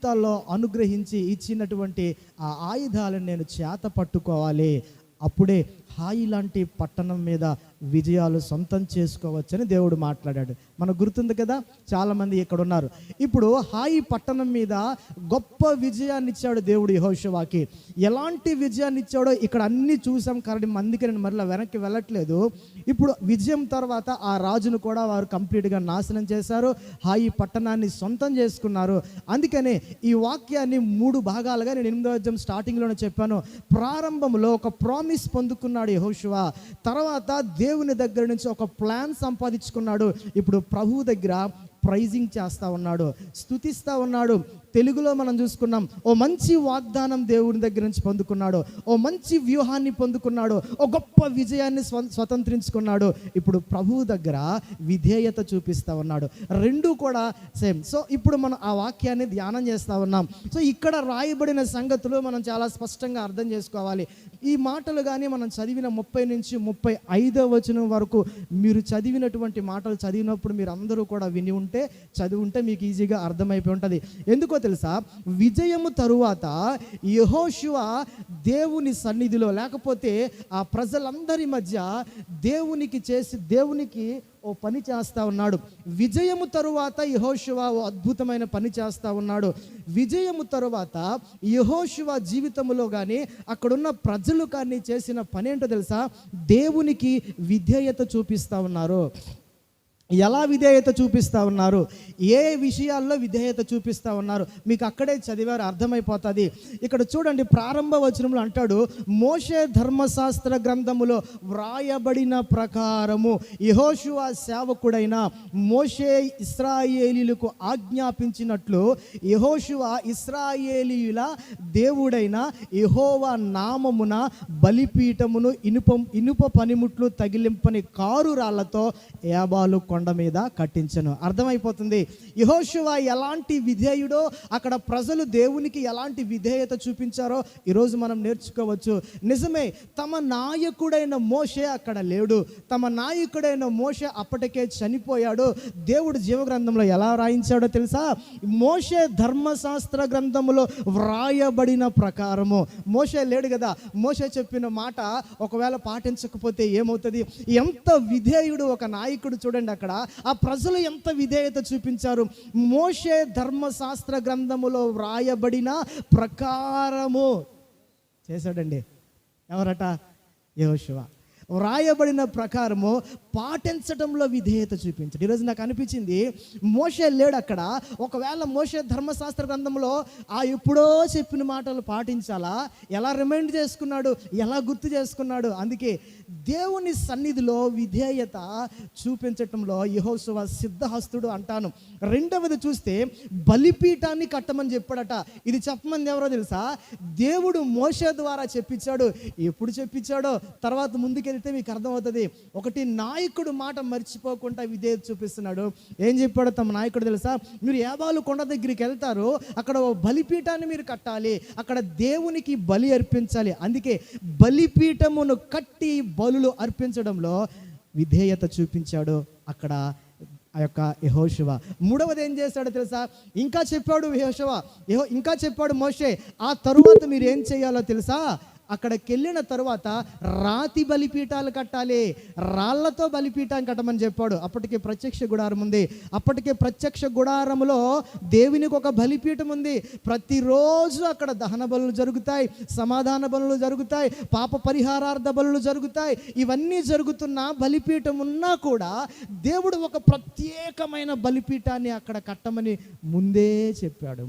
జీవితాల్లో అనుగ్రహించి ఇచ్చినటువంటి ఆ ఆయుధాలను నేను చేత పట్టుకోవాలి. అప్పుడే హాయి లాంటి పట్టణం మీద విజయాలు సొంతం చేసుకోవచ్చని దేవుడు మాట్లాడాడు. మనకు గుర్తుంది కదా, చాలామంది ఇక్కడ ఉన్నారు. ఇప్పుడు హాయి పట్టణం మీద గొప్ప విజయాన్ని ఇచ్చాడు దేవుడు యెహోషువకి. ఎలాంటి విజయాన్ని ఇచ్చాడో ఇక్కడ అన్నీ చూసాం కాబట్టి అందుకే నేను మరలా వెనక్కి వెళ్ళట్లేదు. ఇప్పుడు విజయం తర్వాత ఆ రాజును కూడా వారు కంప్లీట్గా నాశనం చేశారు, హాయి పట్టణాన్ని సొంతం చేసుకున్నారు. అందుకనే ఈ వాక్యాన్ని 3 భాగాలుగా నేను 8వ అధ్యాయం స్టార్టింగ్లోనే చెప్పాను. ప్రారంభంలో ఒక ప్రామిస్ పొందుకున్నాడు యెహోషువ, తర్వాత దేవుని దగ్గర నుంచి ఒక ప్లాన్ సంపాదించుకున్నాడు. ఇప్పుడు ప్రభువు దగ్గర ప్రైజింగ్ చేస్తూ ఉన్నాడు, స్తుతిస్తూ ఉన్నాడు. తెలుగులో మనం చూసుకున్నాం, ఓ మంచి వాగ్దానం దేవుని దగ్గర నుంచి పొందుకున్నాడు, ఓ మంచి వ్యూహాన్ని పొందుకున్నాడు, ఓ గొప్ప విజయాన్ని స్వతంత్రించుకున్నాడు. ఇప్పుడు ప్రభువు దగ్గర విధేయత చూపిస్తూ ఉన్నాడు. రెండూ కూడా సేమ్. సో ఇప్పుడు మనం ఆ వాక్యాన్ని ధ్యానం చేస్తూ ఉన్నాం. సో ఇక్కడ రాయబడిన సంగతులు మనం చాలా స్పష్టంగా అర్థం చేసుకోవాలి. ఈ మాటలు కానీ మనం చదివిన 30 నుంచి 35వ వచనం వరకు మీరు చదివినటువంటి మాటలు చదివినప్పుడు మీరు అందరూ కూడా విని ఉంటే, చదివి ఉంటే మీకు ఈజీగా అర్థమైపోయి ఉంటుంది. ఎందుకో తెలుసా, విజయము తరువాత యెహోషువ దేవుని సన్నిధిలో లేకపోతే ఆ ప్రజలందరి మధ్య దేవునికి ఓ పని చేస్తూ ఉన్నాడు. విజయము తరువాత యెహోషువ ఓ అద్భుతమైన పని చేస్తూ ఉన్నాడు. విజయము తరువాత యెహోషువ జీవితంలో కానీ అక్కడున్న ప్రజలు కానీ చేసిన పని ఏంటో తెలుసా, దేవునికి విధేయత చూపిస్తూ ఉన్నారు. ఎలా విధేయత చూపిస్తూ ఉన్నారు, ఏ విషయాల్లో విధేయత చూపిస్తూ ఉన్నారు మీకు అక్కడే చదివారు, అర్థమైపోతుంది. ఇక్కడ చూడండి, ప్రారంభ వచనంలో అంటాడు, మోషే ధర్మశాస్త్ర గ్రంథములో వ్రాయబడిన ప్రకారము యెహోషువ సేవకుడైన మోషే ఇశ్రాయేలీయులకు ఆజ్ఞాపించినట్లు యెహోషువ ఇశ్రాయేలీయుల దేవుడైన యెహోవా నామమున బలిపీఠమును ఇనుప పనిముట్లు తగిలింపని కారు రాళ్లతో ఏబాలు కొండ మీద కట్టించను. అర్థమైపోతుంది యెహోషువ ఎలాంటి విధేయుడో, అక్కడ ప్రజలు దేవునికి ఎలాంటి విధేయత చూపించారో ఈరోజు మనం నేర్చుకోవచ్చు. నిజమే, తమ నాయకుడైన మోషే అక్కడ లేడు, తమ నాయకుడైన మోషే అప్పటికే చనిపోయాడు. దేవుడు జీవగ్రంథంలో ఎలా రాయించాడో తెలుసా, మోషే ధర్మశాస్త్ర గ్రంథములో వ్రాయబడిన ప్రకారము. మోషే లేడు కదా, మోషే చెప్పిన మాట ఒకవేళ పాటించకపోతే ఏమవుతుంది? ఎంత విధేయుడు ఒక నాయకుడు చూడండి, అక్కడ ఆ ప్రజలు ఎంత విధేయత చూపించారు. మోషే ధర్మశాస్త్ర గ్రంథములో వ్రాయబడిన ప్రకారము చేశాడండి. ఎవరట? యెహోషువ. వ్రాయబడిన ప్రకారము పాటించడంలో విధేయత చూపించాడు. ఈరోజు నాకు అనిపించింది, మోషే లేడు అక్కడ. ఒకవేళ మోషే ధర్మశాస్త్ర గ్రంథంలో ఆ ఎప్పుడో చెప్పిన మాటలు పాటించాలా? ఎలా రిమైండ్ చేసుకున్నాడు, ఎలా గుర్తు చేసుకున్నాడు? అందుకే దేవుని సన్నిధిలో విధేయత చూపించటంలో యెహోషువ సిద్ధహస్తుడు అంటాను. రెండవది చూస్తే బలిపీఠాన్ని కట్టమని చెప్పాడట. ఇది చెప్పమని ఎవరో తెలుసా? దేవుడు మోషే ద్వారా చెప్పించాడు. ఎప్పుడు చెప్పించాడో తర్వాత ముందుకెళ్తే మీకు అర్థమవుతుంది. ఒకటి, నాయకుడు మాట మర్చిపోకుండా విధేయత చూపిస్తున్నాడు. ఏం చెప్పాడో తమ నాయకుడు తెలుసా? మీరు ఏబాలు కొండ దగ్గరికి వెళ్తారు, అక్కడ బలిపీఠాన్ని మీరు కట్టాలి, అక్కడ దేవునికి బలి అర్పించాలి. అందుకే బలిపీఠమును కట్టి బలులు అర్పించడంలో విధేయత చూపించాడు అక్కడ ఆ యొక్క యెహోషువ. మూడవది ఏం చేశాడో తెలుసా? ఇంకా చెప్పాడు మోషే, ఆ తరువాత మీరు ఏం చేయాలో తెలుసా? అక్కడికి వెళ్ళిన తరువాత రాతి బలిపీఠాలు కట్టాలి, రాళ్లతో బలిపీఠాన్ని కట్టమని చెప్పాడు. అప్పటికే ప్రత్యక్ష గుడారం ఉంది. అప్పటికే ప్రత్యక్ష గుడారములో దేవునికి ఒక బలిపీఠం ఉంది. ప్రతిరోజు అక్కడ దహన బలులు జరుగుతాయి, సమాధాన బలులు జరుగుతాయి, పాప పరిహారార్థ బలులు జరుగుతాయి. ఇవన్నీ జరుగుతున్న బలిపీఠం ఉన్నా కూడా దేవుడు ఒక ప్రత్యేకమైన బలిపీఠాన్ని అక్కడ కట్టమని ముందే చెప్పాడు.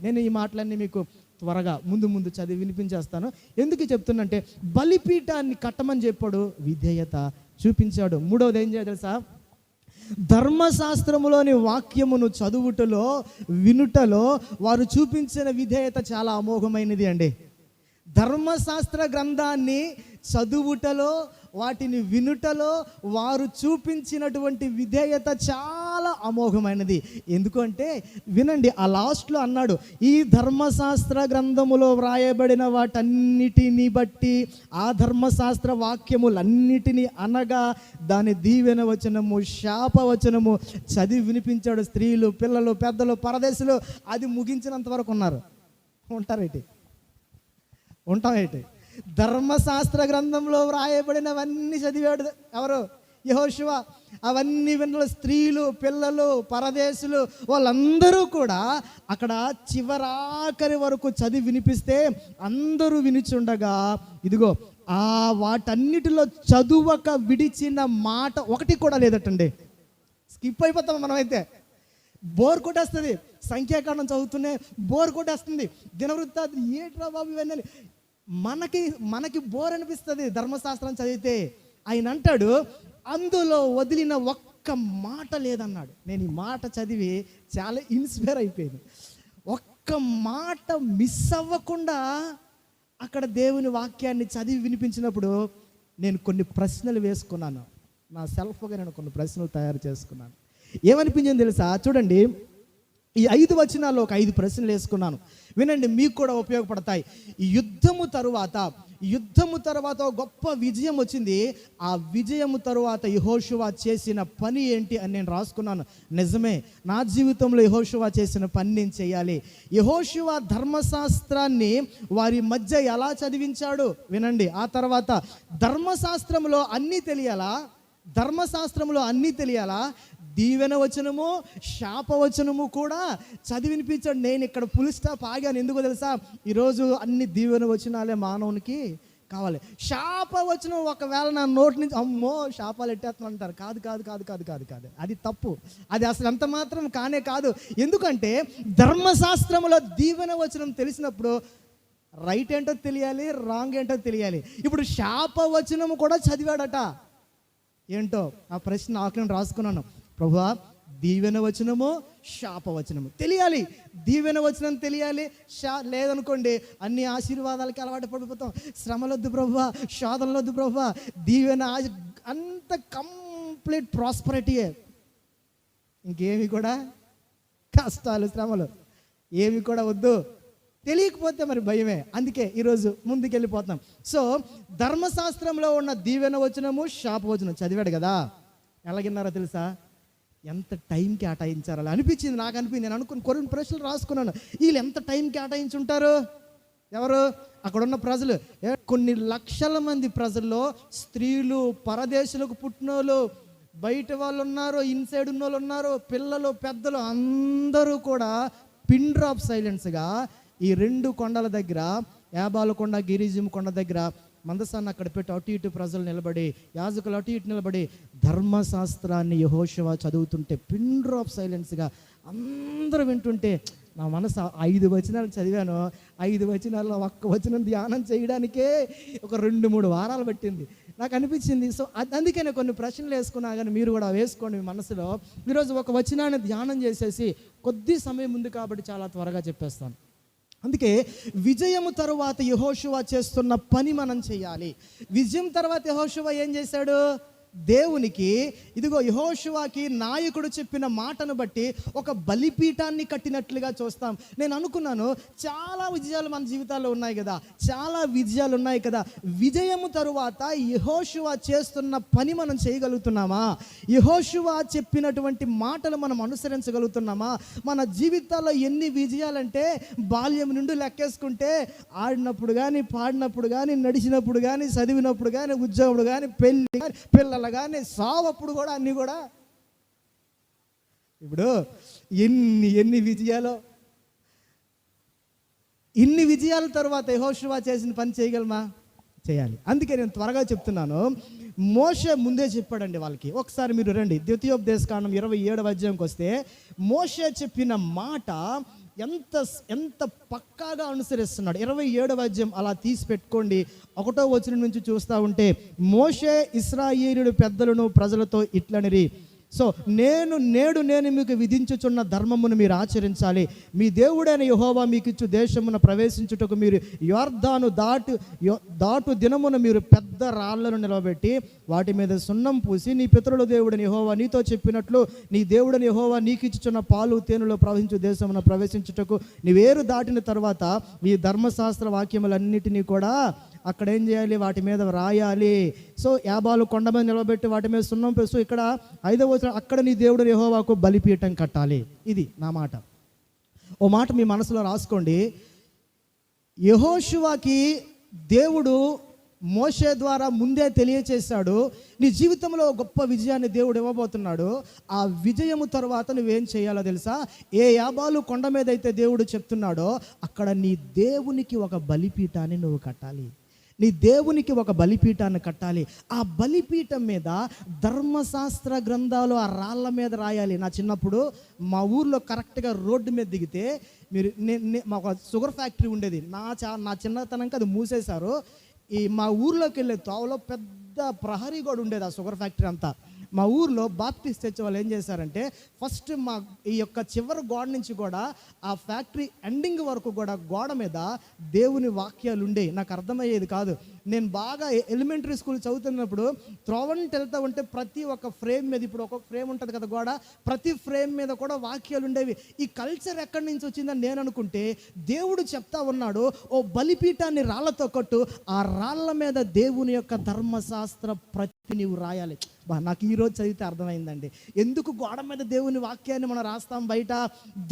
నేను ఈ మాటలన్నీ మీకు త్వరగా ముందు చదివి వినిపించేస్తాను. ఎందుకు చెప్తున్నంటే, బలిపీఠాన్ని కట్టమని చెప్పాడు, విధేయత చూపించాడు. మూడవది ఏం చేయాలి తెలుసా? ధర్మశాస్త్రములోని వాక్యమును చదువుటలో వినుటలో వారు చూపించిన విధేయత చాలా అమోఘమైనది అండి. ధర్మశాస్త్ర గ్రంథాన్ని చదువుటలో, వాటిని వినుటలో వారు చూపించినటువంటి విధేయత చాలా చాలా అమోఘమైనది. ఎందుకంటే వినండి, ఆ లాస్ట్లో అన్నాడు, ఈ ధర్మశాస్త్ర గ్రంథములో వ్రాయబడిన వాటన్నిటిని బట్టి, ఆ ధర్మశాస్త్ర వాక్యములన్నిటినీ అనగా దాని దీవెన వచనము, శాప వచనము చదివి వినిపించాడు. స్త్రీలు, పిల్లలు, పెద్దలు, పరదేశులు అది ముగించినంత వరకు ఉన్నారు. ఉంటామేంటి? ధర్మశాస్త్ర గ్రంథంలో వ్రాయబడినవన్నీ చదివాడు ఎవరు? యెహోషువ. అవన్నీ విన్న స్త్రీలు, పిల్లలు, పరదేశులు వాళ్ళందరూ కూడా అక్కడ చివరాఖరి వరకు చదివి వినిపిస్తే అందరూ వినిచుండగా, ఇదిగో ఆ వాటన్నిటిలో చదువక విడిచిన మాట ఒకటి కూడా లేదటండి. స్కిప్ అయిపోతాం మనమైతే. బోర్ కొట్టేస్తుంది. సంఖ్యాకాండం చదువుతూనే బోర్ కొట్టేస్తుంది. దినవృత్తాంతం ఏంట్రా బాబు ఇవన్నీ మనకి బోర్ అనిపిస్తుంది ధర్మశాస్త్రం చదివితే. ఆయన అంటాడు, అందులో వదిలిన ఒక్క మాట లేదన్నాడు. నేను ఈ మాట చదివి చాలా ఇన్స్పైర్ అయిపోయాను. ఒక్క మాట మిస్ అవ్వకుండా అక్కడ దేవుని వాక్యాన్ని చదివి వినిపించినప్పుడు నేను కొన్ని ప్రశ్నలు వేసుకున్నాను. నా సెల్ఫ్గా నేను కొన్ని ప్రశ్నలు తయారు చేసుకున్నాను. ఏమనిపించింది తెలుసా? చూడండి, ఈ 5 వచనాల్లో ఒక 5 ప్రశ్నలు వేసుకున్నాను. వినండి, మీకు కూడా ఉపయోగపడతాయి. యుద్ధము తర్వాత గొప్ప విజయం వచ్చింది. ఆ విజయము తరువాత యెహోషువ చేసిన పని ఏంటి అని నేను రాసుకున్నాను. నిజమే, నా జీవితంలో యెహోషువ చేసిన పని నేను చేయాలి. యెహోషువ ధర్మశాస్త్రాన్ని వారి మధ్య ఎలా చదివించాడు వినండి. ఆ తర్వాత ధర్మశాస్త్రంలో అన్నీ తెలియాలా, దీవెన వచనము, శాపవచనము కూడా చదివినిపించాడు. నేను ఇక్కడ ఫుల్ స్టాప్ ఆగాను. ఎందుకో తెలుసా? ఈరోజు అన్ని దీవెన వచనాలే మానవునికి కావాలి. శాపవచనం ఒకవేళ నా నోటి నుంచి అమ్మో శాపాలు ఎట్టేస్తాను అంటారు. కాదు, అది తప్పు. అది అసలు అంత మాత్రం కానే కాదు. ఎందుకంటే ధర్మశాస్త్రంలో దీవెన వచనం తెలిసినప్పుడు రైట్ ఏంటో తెలియాలి, రాంగ్ ఏంటో తెలియాలి. ఇప్పుడు శాపవచనము కూడా చదివాడట. ఏంటో ఆ ప్రశ్న నాకు నేను రాసుకున్నాను. ప్రభువా, దీవెన వచనము, శాపవచనము తెలియాలి. దీవెన వచనం తెలియాలి. లేదనుకోండి అన్ని ఆశీర్వాదాలకి అలవాటు పడిపోతాం. శ్రమలొద్దు ప్రభువా, శోధనలొద్దు ప్రభువా, దీవెన అంత కంప్లీట్ ప్రాస్పరిటీయే. ఇంకేమి కూడా కష్టాలు, శ్రమలు ఏమి కూడా వద్దు. తెలియకపోతే మరి భయమే. అందుకే ఈరోజు ముందుకెళ్ళిపోతాం. సో ధర్మశాస్త్రంలో ఉన్న దీవెన వచనము, శాపవచనం చదివాడు కదా. ఎలాగిన్నారో తెలుసా? ఎంత టైం కేటాయించారు అలా అనిపించింది. నాకు అనిపించింది. నేను అనుకుని కొన్ని ప్రశ్నలు రాసుకున్నాను. వీళ్ళు ఎంత టైం కేటాయించుంటారు? ఎవరు? అక్కడున్న ప్రజలు. కొన్ని లక్షల మంది ప్రజల్లో స్త్రీలు, పరదేశులకు పుట్టినోళ్ళు, బయట వాళ్ళు ఉన్నారు, ఇన్సైడ్ ఉన్న వాళ్ళు ఉన్నారు, పిల్లలు, పెద్దలు అందరూ కూడా పిన్ డ్రాప్ సైలెన్స్గా ఈ 2 కొండల దగ్గర, యాబాల కొండ, గిరిజిం కొండ దగ్గర మందసాన్ని అక్కడ పెట్టి అటు ఇటు ప్రజలు నిలబడి, యాజకులు అటు ఇటు నిలబడి ధర్మశాస్త్రాన్ని యెహోషువ చదువుతుంటే పిన్ డ్రాప్ సైలెన్స్గా అందరూ వింటుంటే నా మనసు 5 వచనాలు చదివాను. 5 వచనాల్లో ఒక్క వచనం ధ్యానం చేయడానికే ఒక 2-3 వారాలు పట్టింది. నాకు అనిపించింది. సో అందుకే నేను కొన్ని ప్రశ్నలు వేసుకున్నా, కానీ మీరు కూడా వేసుకోండి మీ మనసులో. ఈరోజు ఒక వచనాన్ని ధ్యానం చేసేసి కొద్ది సమయం ఉంది కాబట్టి చాలా త్వరగా చెప్పేస్తాను. అందుకే విజయము తరువాత యెహోషువ చేస్తున్న పని మనం చేయాలి. విజయం తర్వాత యెహోషువ ఏం చేశాడు? దేవునికి, ఇదిగో యెహోషువకి నాయకుడు చెప్పిన మాటను బట్టి ఒక బలిపీఠాన్ని కట్టినట్లుగా చూస్తాం. నేను అనుకున్నాను, చాలా విజయాలు మన జీవితాల్లో ఉన్నాయి కదా, విజయము తరువాత యెహోషువ చేస్తున్న పని మనం చేయగలుగుతున్నామా? యెహోషువ చెప్పినటువంటి మాటలు మనం అనుసరించగలుగుతున్నామా? మన జీవితాల్లో ఎన్ని విజయాలంటే బాల్యం నుండి లెక్కేసుకుంటే, ఆడినప్పుడు కానీ, పాడినప్పుడు కానీ, నడిచినప్పుడు కానీ, చదివినప్పుడు కానీ, ఉద్యోగుడు కానీ, పెళ్ళి కానీ, పిల్లలు కానీ, సావప్పుడు కూడా, అన్నీ కూడా. ఇప్పుడు ఎన్ని విజయాలు. ఇన్ని విజయాల తర్వాత యెహోషువ చేసిన పని చేయగలమా? చేయాలి. అందుకే నేను త్వరగా చెప్తున్నాను. మోషే ముందే చెప్పాడండి వాళ్ళకి. ఒకసారి మీరు రండి, ద్వితీయోపదేశకాండం 27వ అధ్యాయంకి వస్తే మోషే చెప్పిన మాట ఎంత పక్కాగా అనుసరిస్తున్నాడు. 27వ అధ్యాయం అలా తీసి పెట్టుకోండి. 1వ వచనం నుంచి చూస్తూ ఉంటే, మోషే ఇశ్రాయేలీయుల పెద్దలను ప్రజలతో ఇట్లనిరి, సో నేను మీకు విధించుచున్న ధర్మమును మీరు ఆచరించాలి. మీ దేవుడైన యెహోవా మీకు ఇచ్చు దేశమున ప్రవేశించుటకు మీరు యొర్దాను దాటు దినమున మీరు పెద్ద రాళ్లను నిలబెట్టి వాటి మీద సున్నం పూసి, నీ పితరుల దేవుడైన యెహోవా నీతో చెప్పినట్లు నీ దేవుడైన యెహోవా నీకు ఇచ్చుచున్న పాలు తేనెలో ప్రవహించు దేశమున ప్రవేశించుటకు నీవేరు దాటిన తర్వాత ఈ ధర్మశాస్త్ర వాక్యములన్నిటినీ కూడా అక్కడ ఏం చేయాలి, వాటి మీద రాయాలి. సో యాబాలు కొండ మీద నిలబెట్టి వాటి మీద సున్నం పేస్తూ ఇక్కడ 5వ వచనం, అక్కడ నీ దేవుడు యెహోవాకు బలిపీఠం కట్టాలి. ఇది నా మాట. ఓ మాట మీ మనసులో రాసుకోండి. యెహోషువకి దేవుడు మోషే ద్వారా ముందే తెలియచేశాడు, నీ జీవితంలో గొప్ప విజయాన్ని దేవుడు ఇవ్వబోతున్నాడు. ఆ విజయము తర్వాత నువ్వేం చేయాలో తెలుసా? ఏ యాబాలు కొండ మీద అయితే దేవుడు చెప్తున్నాడో అక్కడ నీ దేవునికి ఒక బలిపీఠాన్ని నువ్వు కట్టాలి. నీ దేవునికి ఒక బలిపీఠాన్ని కట్టాలి. ఆ బలిపీఠం మీద ధర్మశాస్త్ర గ్రంథాలు ఆ రాళ్ళ మీద రాయాలి. నా చిన్నప్పుడు మా ఊర్లో కరెక్ట్గా రోడ్డు మీద దిగితే మీరు మాకు షుగర్ ఫ్యాక్టరీ ఉండేది. నా చిన్నతనంకి అది మూసేశారు. మా ఊర్లోకి వెళ్ళే తోవలో పెద్ద ప్రహరీ గోడ ఉండేది. ఆ షుగర్ ఫ్యాక్టరీ అంతా మా ఊర్లో బాప్టిస్ట్ చర్చ్ వాళ్ళు ఏం చేశారంటే ఫస్ట్ మా ఈ యొక్క చివరి గోడ నుంచి కూడా ఆ ఫ్యాక్టరీ ఎండింగ్ వరకు కూడా గోడ మీద దేవుని వాక్యాలు ఉండేవి. నాకు అర్థమయ్యేది కాదు. నేను బాగా ఎలిమెంటరీ స్కూల్ చదువుతున్నప్పుడు త్రోవంటి వెళ్తూ ఉంటే ప్రతి ఒక్క ఫ్రేమ్ మీద, ఇప్పుడు ఒక్కొక్క ఫ్రేమ్ ఉంటుంది కదా గోడ, ప్రతి ఫ్రేమ్ మీద కూడా వాక్యాలు ఉండేవి. ఈ కల్చర్ ఎక్కడి నుంచి వచ్చిందని నేను అనుకుంటే దేవుడు చెప్తా ఉన్నాడు, ఓ బలిపీఠాన్ని రాళ్లతో కట్టు, ఆ రాళ్ల మీద దేవుని యొక్క ధర్మశాస్త్ర ప్రతి నీవు రాయాలి. నాకు ఈరోజు చదివితే అర్థమైందండి ఎందుకు గోడ మీద దేవుని వాక్యాన్ని మనం రాస్తాం బయట.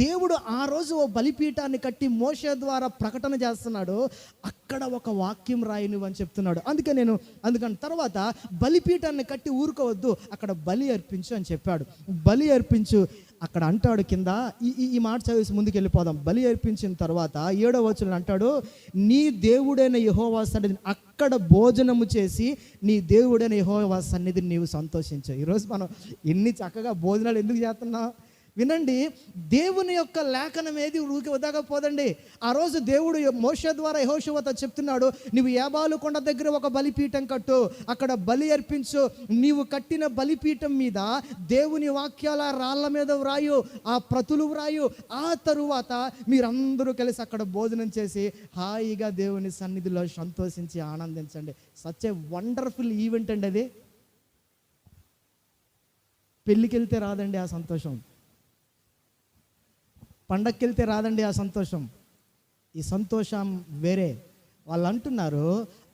దేవుడు ఆ రోజు ఓ బలిపీఠాన్ని కట్టి మోషే ద్వారా ప్రకటన చేస్తున్నాడు, అక్కడ ఒక వాక్యం రాయి నువ్వు అని చెప్తున్నాడు. అందుకని తర్వాత బలిపీఠాన్ని కట్టి ఊరుకోవద్దు, అక్కడ బలి అర్పించు అని చెప్పాడు. బలి అర్పించు అక్కడ అంటాడు కింద, ఈ మాట చదివేసి ముందుకు వెళ్ళిపోదాం. బలి అర్పించిన తర్వాత 7వ వచనం అంటాడు, నీ దేవుడైన యెహోవా సన్నిధిని అక్కడ భోజనము చేసి నీ దేవుడైన యెహోవా సన్నిధిని నీవు సంతోషించు. ఈరోజు మనం ఎన్ని చక్కగా భోజనాలు ఎందుకు చేస్తున్నాం వినండి. దేవుని యొక్క లేఖనం ఏది ఊరికి వదగపోదండి. ఆ రోజు దేవుడు మోషే ద్వారా యెహోషువతో చెప్తున్నాడు, నీవు యాబాలు కొండ దగ్గర ఒక బలిపీఠం కట్టు, అక్కడ బలి అర్పించు. నీవు కట్టిన బలిపీఠం మీద దేవుని వాక్యాల రాళ్ళ మీద వ్రాయు, ఆ ప్రతులు వ్రాయు. ఆ తరువాత మీరందరూ కలిసి అక్కడ భోజనం చేసి హాయిగా దేవుని సన్నిధిలో సంతోషించి ఆనందించండి. సచ్ ఏ వండర్ఫుల్ ఈవెంట్ అండి అది. పెళ్ళికి వెళ్తే రాదండి ఆ సంతోషం, పండక్కి వెళ్తే రాదండి ఆ సంతోషం. ఈ సంతోషం వేరే. వాళ్ళు అంటున్నారు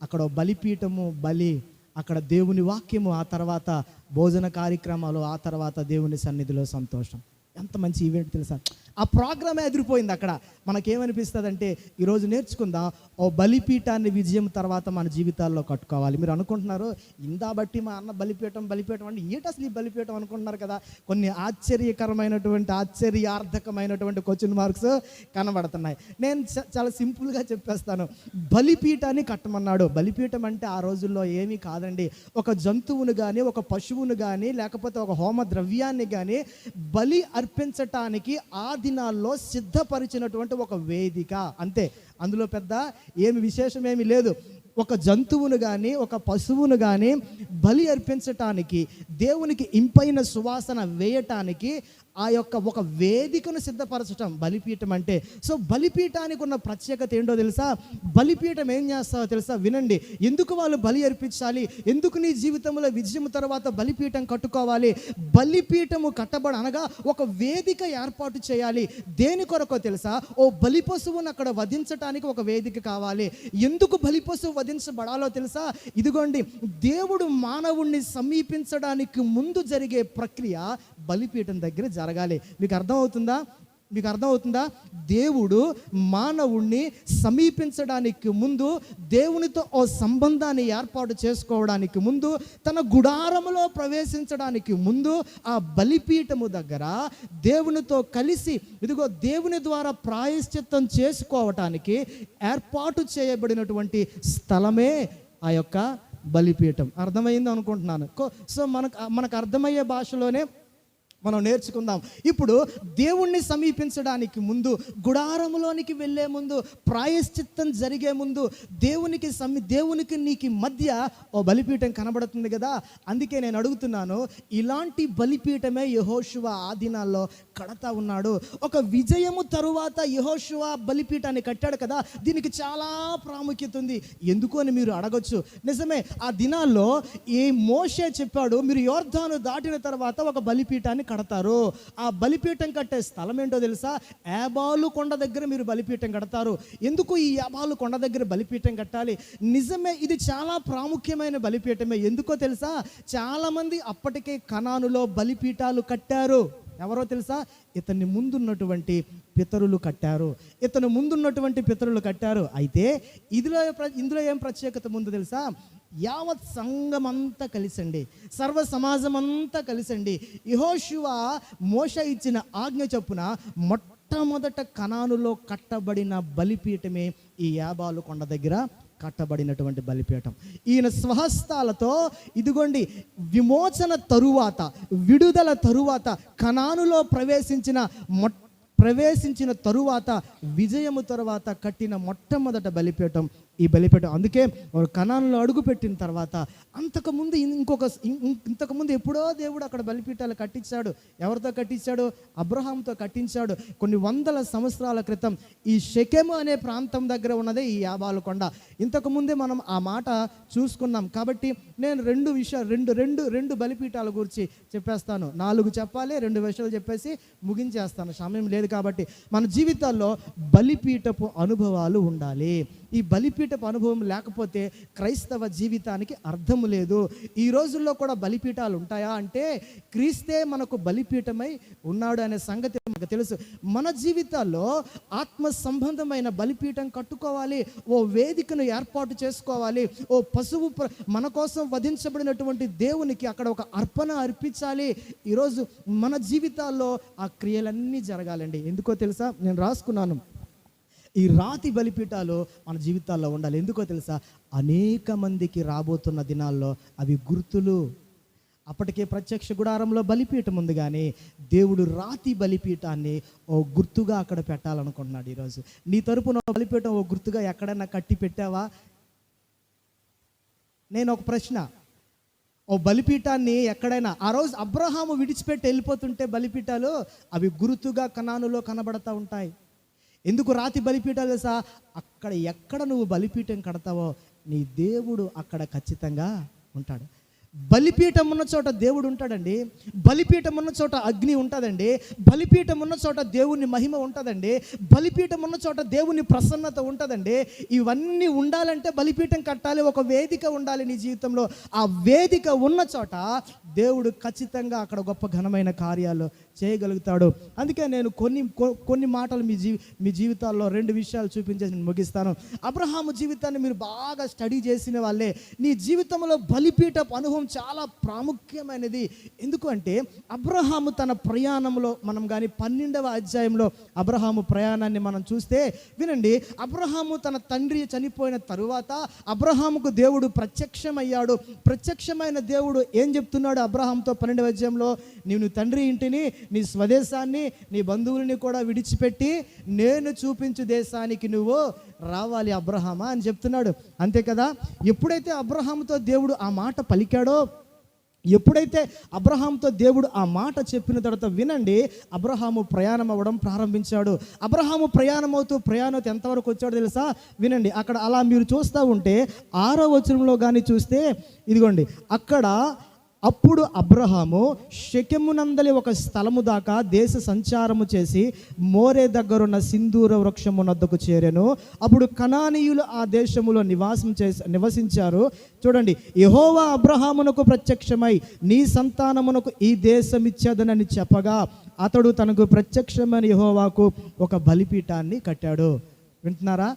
అక్కడ బలిపీఠము, బలి, అక్కడ దేవుని వాక్యము, ఆ తర్వాత భోజన కార్యక్రమాలు, ఆ తర్వాత దేవుని సన్నిధిలో సంతోషం. ఎంత మంచి ఈవెంట్ తెలుసా. ఆ ప్రోగ్రామే ఎదిరిపోయింది. అక్కడ మనకేమనిపిస్తుంది అంటే ఈరోజు నేర్చుకుందాం, ఓ బలిపీఠాన్ని విజయం తర్వాత మన జీవితాల్లో కట్టుకోవాలి. మీరు అనుకుంటున్నారు ఇందా బట్టి మా అన్న బలిపీఠం అంటే ఏంటి అసలు ఈ బలిపీఠం అనుకుంటున్నారు కదా. కొన్ని ఆశ్చర్యకరమైనటువంటి క్వశ్చన్ మార్క్స్ కనబడుతున్నాయి. నేను చాలా సింపుల్గా చెప్పేస్తాను. బలిపీఠాన్ని కట్టమన్నాడు. బలిపీఠం అంటే ఆ రోజుల్లో ఏమీ కాదండి, ఒక జంతువును కానీ, ఒక పశువును కానీ, లేకపోతే ఒక హోమ ద్రవ్యాన్ని కానీ బలి అర్పించటానికి ఆ దినాల్లో సిద్ధపరిచినటువంటి ఒక వేదిక అంతే. అందులో పెద్ద ఏమి విశేషం ఏమీ లేదు. ఒక జంతువును కానీ, ఒక పశువును కానీ బలి అర్పించటానికి, దేవునికి ఇంపైన సువాసన వేయటానికి ఆ యొక్క ఒక వేదికను సిద్ధపరచటం బలిపీఠం అంటే. సో బలిపీఠానికి ఉన్న ప్రత్యేకత ఏంటో తెలుసా? బలిపీఠం ఏం చేస్తావో తెలుసా? వినండి. ఎందుకు వాళ్ళు బలి అర్పించాలి, ఎందుకు నీ జీవితంలో విజయం తర్వాత బలిపీఠం కట్టుకోవాలి? బలిపీఠము అనగా ఒక వేదిక ఏర్పాటు చేయాలి. దేని కొరకో తెలుసా? ఓ బలి పశువును అక్కడ వధించటానికి ఒక వేదిక కావాలి. ఎందుకు బలి పశువు వధించబడాలో తెలుసా? ఇదిగోండి, దేవుడు మానవుణ్ణి సమీపించడానికి ముందు జరిగే ప్రక్రియ బలిపీఠం దగ్గర జరగాలి. మీకు అర్థమవుతుందా? దేవుడు మానవుణ్ణి సమీపించడానికి ముందు, దేవునితో ఓ సంబంధాన్ని ఏర్పాటు చేసుకోవడానికి ముందు, తన గుడారములో ప్రవేశించడానికి ముందు ఆ బలిపీఠము దగ్గర దేవునితో కలిసి ఇదిగో దేవుని ద్వారా ప్రాయశ్చిత్తం చేసుకోవటానికి ఏర్పాటు చేయబడినటువంటి స్థలమే ఆ యొక్క బలిపీఠం. అర్థమైంది అనుకుంటున్నాను. సో మనకు అర్థమయ్యే భాషలోనే మనం నేర్చుకుందాం. ఇప్పుడు దేవుణ్ణి సమీపించడానికి ముందు, గుడారములోనికి వెళ్ళే ముందు, ప్రాయశ్చిత్తం జరిగే ముందు దేవునికి నీకు మధ్య ఓ బలిపీఠం కనబడుతుంది కదా. అందుకే నేను అడుగుతున్నాను, ఇలాంటి బలిపీఠమే యెహోషువ ఆ దినాల్లో కడతా ఉన్నాడు. ఒక విజయము తరువాత యెహోషువ బలిపీఠాన్ని కట్టాడు కదా, దీనికి చాలా ప్రాముఖ్యత ఉంది. ఎందుకు అని మీరు అడగొచ్చు. నిజమే, ఆ దినాల్లో ఈ మోషే చెప్పాడు, మీరు యోర్దాను దాటిన తర్వాత ఒక బలిపీఠాన్ని కడతారు. ఆ బలిపీఠం కట్టే స్థలం ఏంటో తెలుసా? ఏబాలు కొండ దగ్గర మీరు బలిపీఠం కడతారు. ఎందుకు ఈ ఏబాలు కొండ దగ్గర బలిపీఠం కట్టాలి? నిజమే, ఇది చాలా ప్రాముఖ్యమైన బలిపీఠమే. ఎందుకో తెలుసా? చాలామంది అప్పటికే కనానులో బలిపీఠాలు కట్టారు. ఎవరో తెలుసా? ఇతని ముందున్నటువంటి పితరులు కట్టారు. అయితే ఇందులో ఏం ప్రత్యేకత ముందు తెలుసా? యావత్ సంఘం అంతా కలిసండి, సర్వ సమాజం అంతా కలిసండి యెహోషువ మోషే ఇచ్చిన ఆజ్ఞ చొప్పున మొట్టమొదట కనానులో కట్టబడిన బలిపీఠమే ఈ యాబాలు కొండ దగ్గర కట్టబడినటువంటి బలిపీఠం. ఈయన స్వహస్తాలతో ఇదిగోండి, విమోచన తరువాత, విడుదల తరువాత, కనానులో ప్రవేశించిన తరువాత, విజయము తరువాత కట్టిన మొట్టమొదట బలిపీఠం ఈ బలిపీఠం. అందుకే కనానులో అడుగుపెట్టిన తర్వాత ఇంతకుముందు ఎప్పుడో దేవుడు అక్కడ బలిపీఠాలు కట్టించాడు. ఎవరితో కట్టించాడు? అబ్రహాంతో కట్టించాడు. కొన్ని వందల సంవత్సరాల క్రితం ఈ షెకెము అనే ప్రాంతం దగ్గర ఉన్నదే ఈ యాబాలు కొండ. ఇంతకుముందే మనం ఆ మాట చూసుకున్నాం. కాబట్టి నేను రెండు బలిపీఠాల గురించి చెప్పేస్తాను. 4 చెప్పాలి, 2 విషయాలు చెప్పేసి ముగించేస్తాను, సమయం లేదు కాబట్టి. మన జీవితాల్లో బలిపీఠపు అనుభవాలు ఉండాలి. ఈ బలిపీఠపు అనుభవం లేకపోతే క్రైస్తవ జీవితానికి అర్థము లేదు. ఈ రోజుల్లో కూడా బలిపీఠాలు ఉంటాయా అంటే, క్రీస్తే మనకు బలిపీఠమై ఉన్నాడు అనే సంగతి మనకు తెలుసు. మన జీవితాల్లో ఆత్మ సంబంధమైన బలిపీఠం కట్టుకోవాలి. ఓ వేదికను ఏర్పాటు చేసుకోవాలి. ఓ పశువు మన కోసం వధించబడినటువంటి దేవునికి అక్కడ ఒక అర్పణ అర్పించాలి. ఈరోజు మన జీవితాల్లో ఆ క్రియలన్నీ జరగాలండి. ఎందుకో తెలుసా? నేను రాసుకున్నాను, ఈ రాతి బలిపీఠాలు మన జీవితాల్లో ఉండాలి. ఎందుకో తెలుసా? అనేక మందికి రాబోతున్న దినాల్లో అవి గుర్తులు. అప్పటికే ప్రత్యక్ష గుడారంలో బలిపీఠం ఉంది, కానీ దేవుడు రాతి బలిపీఠాన్ని ఓ గుర్తుగా అక్కడ పెట్టాలనుకుంటున్నాడు. ఈరోజు నీ తరపున బలిపీఠం ఓ గుర్తుగా ఎక్కడైనా కట్టి పెట్టావా? నేను ఒక ప్రశ్న, ఓ బలిపీఠాన్ని ఎక్కడైనా, ఆ రోజు అబ్రహాము విడిచిపెట్టి వెళ్ళిపోతుంటే బలిపీఠాలు అవి గుర్తుగా కనానులో కనబడతా ఉంటాయి. ఎందుకు రాతి బలిపీఠాలు తెలుసా? అక్కడ ఎక్కడ నువ్వు బలిపీఠం కడతావో నీ దేవుడు అక్కడ ఖచ్చితంగా ఉంటాడు. బలిపీఠం ఉన్న చోట దేవుడు ఉంటాడండి. బలిపీఠం ఉన్న చోట అగ్ని ఉంటుందండి. బలిపీఠం ఉన్న చోట దేవుని మహిమ ఉంటుందండి. బలిపీఠం ఉన్న చోట దేవుని ప్రసన్నత ఉంటుందండి. ఇవన్నీ ఉండాలంటే బలిపీఠం కట్టాలి, ఒక వేదిక ఉండాలి నీ జీవితంలో. ఆ వేదిక ఉన్న చోట దేవుడు ఖచ్చితంగా అక్కడ గొప్ప ఘనమైన కార్యాలు చేయగలుగుతాడు. అందుకే నేను కొన్ని మాటలు మీ జీవితాల్లో 2 విషయాలు చూపించేసి నేను ముగిస్తాను. అబ్రహాము జీవితాన్ని మీరు బాగా స్టడీ చేసిన వాళ్ళే. నీ జీవితంలో బలిపీఠపు అనుభవం చాలా ప్రాముఖ్యమైనది. ఎందుకు అంటే అబ్రహాము తన ప్రయాణంలో, మనం కానీ 12వ అధ్యాయంలో అబ్రహాము ప్రయాణాన్ని మనం చూస్తే వినండి. అబ్రహాము తన తండ్రి చనిపోయిన తరువాత అబ్రహాముకు దేవుడు ప్రత్యక్షమయ్యాడు. ప్రత్యక్షమైన దేవుడు ఏం చెప్తున్నాడు అబ్రహాంతో 12వ అధ్యాయంలో? నీవు నీ తండ్రి ఇంటిని, నీ స్వదేశాన్ని, నీ బంధువుల్ని కూడా విడిచిపెట్టి నేను చూపించు దేశానికి నువ్వు రావాలి అబ్రహామా అని చెప్తున్నాడు. అంతే కదా? ఎప్పుడైతే అబ్రహాముతో దేవుడు ఆ మాట పలికాడో, ఎప్పుడైతే అబ్రహాంతో దేవుడు ఆ మాట చెప్పిన తర్వాత వినండి, అబ్రహాము ప్రయాణం అవ్వడం ప్రారంభించాడు. అబ్రహాము ప్రయాణమవుతూ ఎంతవరకు వచ్చాడో తెలుసా? వినండి, అక్కడ అలా మీరు చూస్తూ ఉంటే 6వ వచనంలో కానీ చూస్తే ఇదిగోండి, అక్కడ అప్పుడు అబ్రహాము షెకెమునందలి ఒక స్థలము దాకా దేశ సంచారము చేసి మోరే దగ్గరున్న సింధూర వృక్షమునొద్దకు చేరెను. అప్పుడు కనానీయులు ఆ దేశములో నివసించారు. చూడండి, యెహోవా అబ్రహామునకు ప్రత్యక్షమై నీ సంతానమునకు ఈ దేశం ఇచ్చేదనని చెప్పగా అతడు తనకు ప్రత్యక్షమైన యెహోవాకు ఒక బలిపీఠాన్ని కట్టాడు. వింటున్నారా?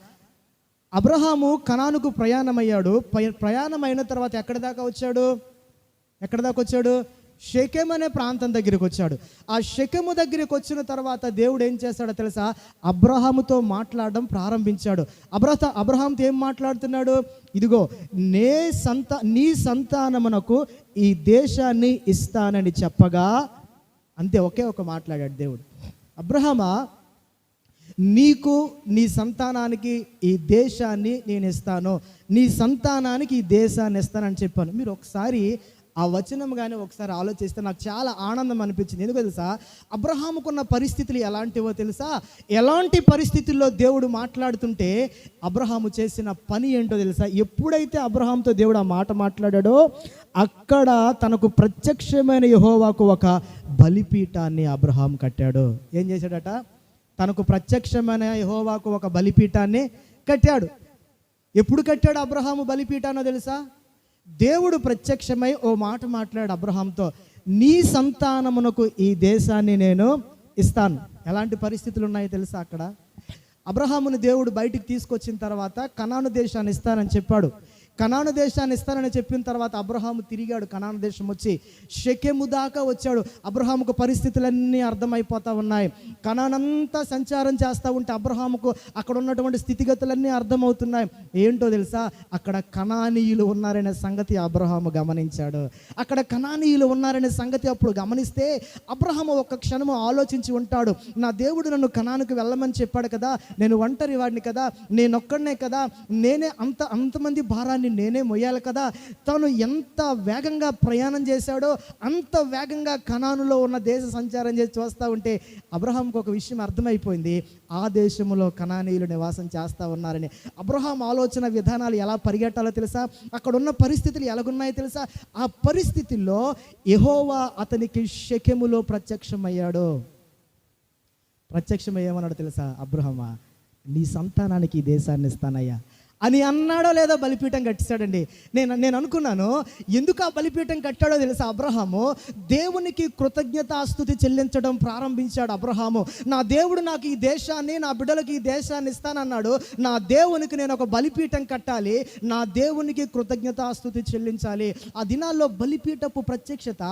అబ్రహాము కనానుకు ప్రయాణమయ్యాడు. ప్రయాణమైన తర్వాత ఎక్కడి దాకా వచ్చాడు? షెకెము అనే ప్రాంతం దగ్గరికి వచ్చాడు. ఆ షెకెము దగ్గరికి వచ్చిన తర్వాత దేవుడు ఏం చేశాడో తెలుసా? అబ్రహాముతో మాట్లాడడం ప్రారంభించాడు. అబ్రహాంతో ఏం మాట్లాడుతున్నాడు? ఇదిగో నీ సంతానమునకు ఈ దేశాన్ని ఇస్తానని చెప్పగా అంతే, ఒకే ఒక మాట్లాడాడు దేవుడు. అబ్రహామా, నీకు నీ సంతానానికి ఈ దేశాన్ని నేను ఇస్తాను, నీ సంతానానికి ఈ దేశాన్ని ఇస్తానని చెప్పాను. మీరు ఒకసారి ఆ వచనం కానీ ఒకసారి ఆలోచిస్తే నాకు చాలా ఆనందం అనిపించింది. ఎందుకు తెలుసా? అబ్రహాముకున్న పరిస్థితులు ఎలాంటివో తెలుసా? ఎలాంటి పరిస్థితుల్లో దేవుడు మాట్లాడుతుంటే అబ్రహాము చేసిన పని ఏంటో తెలుసా? ఎప్పుడైతే అబ్రహాంతో దేవుడు ఆ మాట మాట్లాడాడో అక్కడ తనకు ప్రత్యక్షమైన యెహోవాకు ఒక బలిపీఠాన్ని అబ్రహాం కట్టాడు. ఏం చేశాడట? తనకు ప్రత్యక్షమైన యెహోవాకు ఒక బలిపీఠాన్ని కట్టాడు. ఎప్పుడు కట్టాడు అబ్రహాము బలిపీఠానో తెలుసా? దేవుడు ప్రత్యక్షమై ఓ మాట మాట్లాడు అబ్రహాంతో, నీ సంతానమునకు ఈ దేశాన్ని నేను ఇస్తాను. ఎలాంటి పరిస్థితులు ఉన్నాయో తెలుసా? అక్కడ అబ్రహాముని దేవుడు బయటికి తీసుకొచ్చిన తర్వాత కనాను దేశాన్ని ఇస్తానని చెప్పాడు. కనాను దేశాన్ని ఇస్తానని చెప్పిన తర్వాత అబ్రహాము తిరిగాడు. కనాను దేశం వచ్చి షెకెము దాకా వచ్చాడు. అబ్రహాముకు పరిస్థితులన్నీ అర్థమైపోతూ ఉన్నాయి. కనానంతా సంచారం చేస్తూ ఉంటే అబ్రహాముకు అక్కడ ఉన్నటువంటి స్థితిగతులన్నీ అర్థమవుతున్నాయి. ఏంటో తెలుసా? అక్కడ కనానీయులు ఉన్నారనే సంగతి అబ్రహాము గమనించాడు. అక్కడ కనానీయులు ఉన్నారనే సంగతి అప్పుడు గమనిస్తే అబ్రహాము ఒక్క క్షణము ఆలోచించి ఉంటాడు, నా దేవుడు నన్ను కనానుకు వెళ్ళమని చెప్పాడు కదా, నేను ఒంటరి వాడిని కదా, నేనొక్కడనే కదా, నేనే అంతమంది భారాన్ని నేనే మొయ్యాలి కదా. తను ఎంత వేగంగా ప్రయాణం చేశాడో అంత వేగంగా కనానులో ఉన్న దేశ సంచారం చేసి చూస్తూ ఉంటే అబ్రహాంకు ఒక విషయం అర్థమైపోయింది, ఆ దేశంలో కనానీయులు నివాసం చేస్తూ ఉన్నారని. అబ్రహాం ఆలోచన విధానాలు ఎలా పరిగెట్టాలో తెలుసా? అక్కడ ఉన్న పరిస్థితులు ఎలాగున్నాయో తెలుసా? ఆ పరిస్థితుల్లో యెహోవా అతనికి షెకెములో ప్రత్యక్షమయ్యాడు. ప్రత్యక్షమయ్యేమన్నాడు తెలుసా? అబ్రహామా, నీ సంతానానికి ఈ దేశాన్ని ఇస్తానయ్యా అని అన్నాడో లేదో బలిపీఠం కట్టిస్తాడండి. నేను అనుకున్నాను, ఎందుకు ఆ బలిపీఠం కట్టాడో తెలుసా? అబ్రహాము దేవునికి కృతజ్ఞతాస్తుతి చెల్లించడం ప్రారంభించాడు. అబ్రహాము, నా దేవుడు నాకు ఈ దేశాన్ని, నా బిడ్డలకు ఈ దేశాన్ని ఇస్తానన్నాడు, నా దేవునికి నేను ఒక బలిపీఠం కట్టాలి, నా దేవునికి కృతజ్ఞతాస్తుతి చెల్లించాలి. ఆ దినాల్లో బలిపీఠపు ప్రత్యక్షత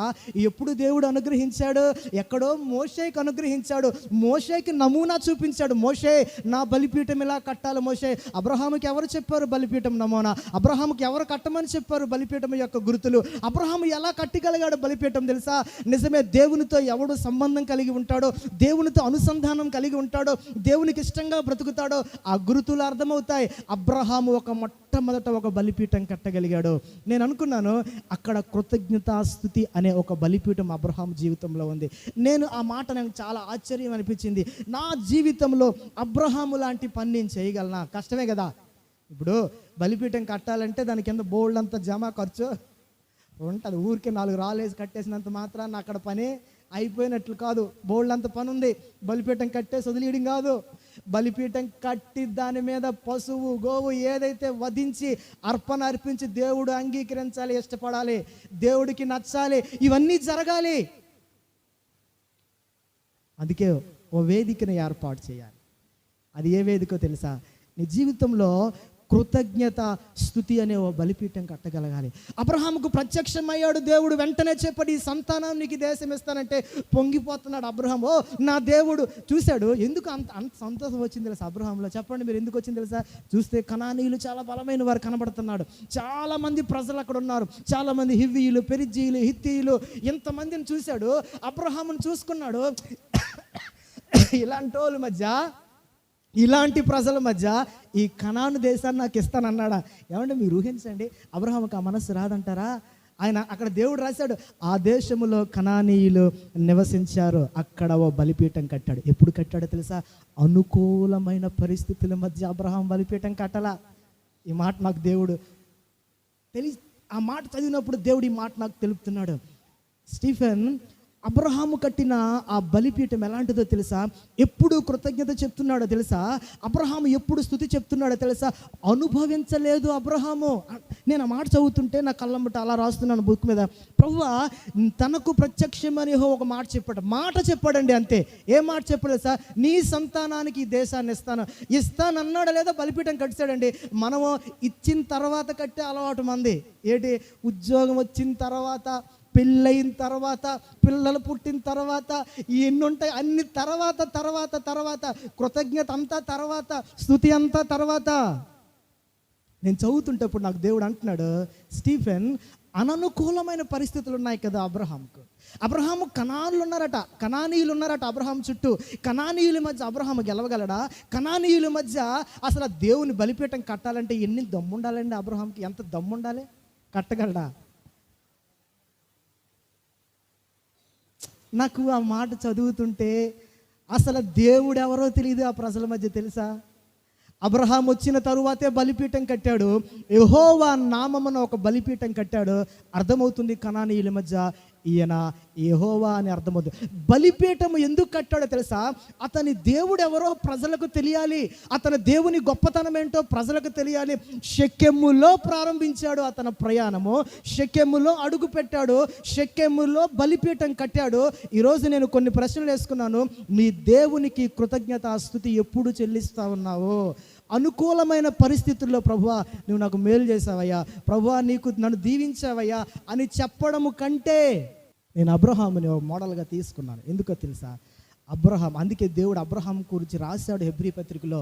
ఎప్పుడు దేవుడు అనుగ్రహించాడు? ఎక్కడో మోషేకి అనుగ్రహించాడు. మోషేకి నమూనా చూపించాడు. మోషే, నా బలిపీఠం ఇలా కట్టాలి మోషే. అబ్రహాముకి ఎవరు చెప్పారు బలిపీఠం నమూనా? అబ్రహాముకి ఎవరు కట్టమని చెప్పారు బలిపీఠం యొక్క గుర్తులు? అబ్రహాము ఎలా కట్టగలిగాడు బలిపీఠం తెలుసా? నిజమే, దేవునితో ఎవడు సంబంధం కలిగి ఉంటాడో, దేవునితో అనుసంధానం కలిగి ఉంటాడో, దేవునికి ఇష్టంగా బ్రతుకుతాడో ఆ గుర్తులు అర్థమవుతాయి. అబ్రహాము మొట్టమొదట ఒక బలిపీఠం కట్టగలిగాడు. నేను అనుకున్నాను, అక్కడ కృతజ్ఞతాస్తుతి అనే ఒక బలిపీఠం అబ్రహాం జీవితంలో ఉంది. నేను ఆ మాట నాకు చాలా ఆశ్చర్యం అనిపించింది. నా జీవితంలో అబ్రహాము లాంటి పని నేను చేయగలనా? కష్టమే కదా. ఇప్పుడు బలిపీఠం కట్టాలంటే దాని కింద బోల్డ్ అంత జమ ఖర్చు ఉంటుంది. ఊరికే 4 రాళ్ళేసి కట్టేసినంత మాత్రాన్ని అక్కడ పని అయిపోయినట్లు కాదు. బోల్డ్ అంత పని ఉంది. బలిపీఠం కట్టేసి వదిలేయడం కాదు. బలిపీఠం కట్టి దాని మీద పశువు గోవు ఏదైతే వధించి అర్పణ అర్పించి దేవుడు అంగీకరించాలి, ఇష్టపడాలి, దేవుడికి నచ్చాలి, ఇవన్నీ జరగాలి. అందుకే ఓ వేదికను ఏర్పాటు చేయాలి. అది ఏ వేదికో తెలుసా? నీ జీవితంలో కృతజ్ఞత స్తుతి అనే ఓ బలిపీఠం కట్టగలగాలి. అబ్రహాముకు ప్రత్యక్షమయ్యాడు దేవుడు. వెంటనే చెప్పాడు, ఈ సంతానం నీకు దేశం ఇస్తానంటే పొంగిపోతున్నాడు అబ్రహాం. ఓ నా దేవుడు చూశాడు. ఎందుకు అంత సంతోషం వచ్చింది తెలుసా అబ్రహాంలో? చెప్పండి మీరు, ఎందుకు వచ్చింది తెలుసా? చూస్తే కనానీయులు చాలా బలమైన వారు కనబడుతున్నాడు. చాలామంది ప్రజలు అక్కడ ఉన్నారు. చాలామంది హివ్వీయులు, పెరిజ్జీయులు, హిత్తీయులు, ఇంతమందిని చూశాడు. అబ్రహామును చూసుకున్నాడు. ఇలాంటి వాళ్ళ మధ్య, ఇలాంటి ప్రజల మధ్య ఈ కనాను దేశాన్ని నాకు ఇస్తానన్నాడా? ఏమంటే మీరు ఊహించండి, అబ్రహాముకు ఆ మనస్సు రాదంటారా? ఆయన అక్కడ దేవుడు రాశాడు, ఆ దేశములో కనానీయులు నివసించారు, అక్కడ ఓ బలిపీఠం కట్టాడు. ఎప్పుడు కట్టాడో తెలుసా? అనుకూలమైన పరిస్థితుల మధ్య అబ్రహాం బలిపీఠం కట్టలా. ఈ మాట నాకు దేవుడు ఆ మాట చదివినప్పుడు దేవుడు ఈ మాట నాకు తెలుపుతున్నాడు. స్టీఫెన్, అబ్రహాము కట్టిన ఆ బలిపీఠం ఎలాంటిదో తెలుసా? ఎప్పుడు కృతజ్ఞత చెప్తున్నాడో తెలుసా? అబ్రహాము ఎప్పుడు స్తుతి చెప్తున్నాడో తెలుసా? అనుభవించలేదు అబ్రహాము. నేను ఆ మాట చదువుతుంటే నా కళ్ళంబట అలా రాస్తున్నాను బుక్ మీద. ప్రభువా తనకు ప్రత్యక్షమని ఒక మాట చెప్పాడండి, అంతే. ఏ మాట చెప్పాడు తెలుసా? నీ సంతానానికి ఈ దేశాన్ని ఇస్తానన్నాడు లేదా బలిపీఠం కట్టాడండి. మనము ఇచ్చిన తర్వాత కట్టే అలవాటు మంది. ఏంటి? ఉద్యోగం వచ్చిన తర్వాత, పెళ్ళయిన తర్వాత, పిల్లలు పుట్టిన తర్వాత, ఎన్ని ఉంటాయి అన్ని తర్వాత కృతజ్ఞత అంతా తర్వాత, స్తుతి అంతా తర్వాత. నేను చదువుతుంటప్పుడు నాకు దేవుడు అంటున్నాడు, స్టీఫెన్, అననుకూలమైన పరిస్థితులు ఉన్నాయి కదా అబ్రహాంకు. అబ్రహాము కనానులు ఉన్నారట, కనానీయులు ఉన్నారట అబ్రహాం చుట్టూ. కనానీయుల మధ్య అబ్రహాము గెలవగలడా? కనానీయుల మధ్య అసలు దేవుని బలిపీఠం కట్టాలంటే ఎన్ని దమ్ముండాలండి అబ్రహాంకి? ఎంత దమ్ముండాలి? కట్టగలడా? నాకు ఆ మాట చదువుతుంటే అసలు దేవుడు ఎవరో తెలియదు ఆ ప్రజల మధ్య, తెలుసా? అబ్రహాం వచ్చిన తరువాతే బలిపీఠం కట్టాడు, యెహోవా నామమున ఒక బలిపీఠం కట్టాడు. అర్థమవుతుంది కనానీయుల మధ్య ఈయన యెహోవా అని అర్థమవుతుంది. బలిపీఠం ఎందుకు కట్టాడో తెలుసా? అతని దేవుడు ఎవరో ప్రజలకు తెలియాలి, అతని దేవుని గొప్పతనం ఏంటో ప్రజలకు తెలియాలి. షెకెములో ప్రారంభించాడు అతని ప్రయాణము, షెకెములో అడుగు పెట్టాడు, షెకెములో బలిపీఠం కట్టాడు. ఈరోజు నేను కొన్ని ప్రశ్నలు వేసుకున్నాను. నీ దేవునికి కృతజ్ఞతాస్తుతి ఎప్పుడు చెల్లిస్తా ఉన్నావు? అనుకూలమైన పరిస్థితుల్లో ప్రభువా నువ్వు నాకు మేలు చేసావయ్యా, ప్రభువా నీకు నన్ను దీవించావయ్యా అని చెప్పడము కంటే నేను అబ్రహాముని మోడల్గా తీసుకున్నాను. ఎందుకో తెలుసా? అబ్రహాం, అందుకే దేవుడు అబ్రహాం గురించి రాశాడు హెబ్రీ పత్రికలో.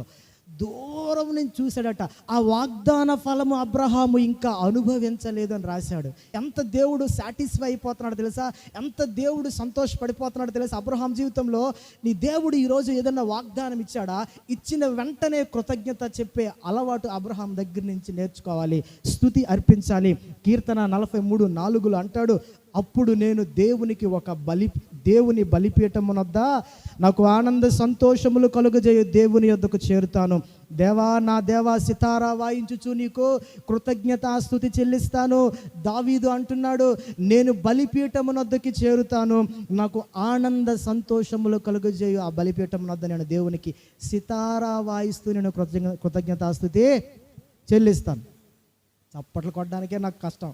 దూరం నుంచి చూశాడట, ఆ వాగ్దాన ఫలము అబ్రహాము ఇంకా అనుభవించలేదు అని రాశాడు. ఎంత దేవుడు సాటిస్ఫై అయిపోతున్నాడు తెలుసా? ఎంత దేవుడు సంతోషపడిపోతున్నాడు తెలుసా? అబ్రహాం జీవితంలో నీ దేవుడు ఈరోజు ఏదన్నా వాగ్దానం ఇచ్చాడా, ఇచ్చిన వెంటనే కృతజ్ఞత చెప్పే అలవాటు అబ్రహాం దగ్గర నుంచి నేర్చుకోవాలి, స్తుతి అర్పించాలి. కీర్తన 43:4 అంటాడు, అప్పుడు నేను దేవునికి దేవుని బలిపీఠమునొద్ద నాకు ఆనంద సంతోషములు కలుగజేయు దేవుని యొద్దకు చేరుతాను. దేవా, నా దేవా, సితారా వాయించుచు నీకు కృతజ్ఞతాస్తుతి చెల్లిస్తాను. దావీదు అంటున్నాడు, నేను బలిపీఠమునొద్దకి చేరుతాను, నాకు ఆనంద సంతోషములు కలుగజేయు ఆ బలిపీఠమునొద్ద నేను దేవునికి సితారా వాయిస్తూ నేను కృతజ్ఞతాస్తుతి చెల్లిస్తాను. చప్పట్లు కొట్టడానికే నాకు కష్టం,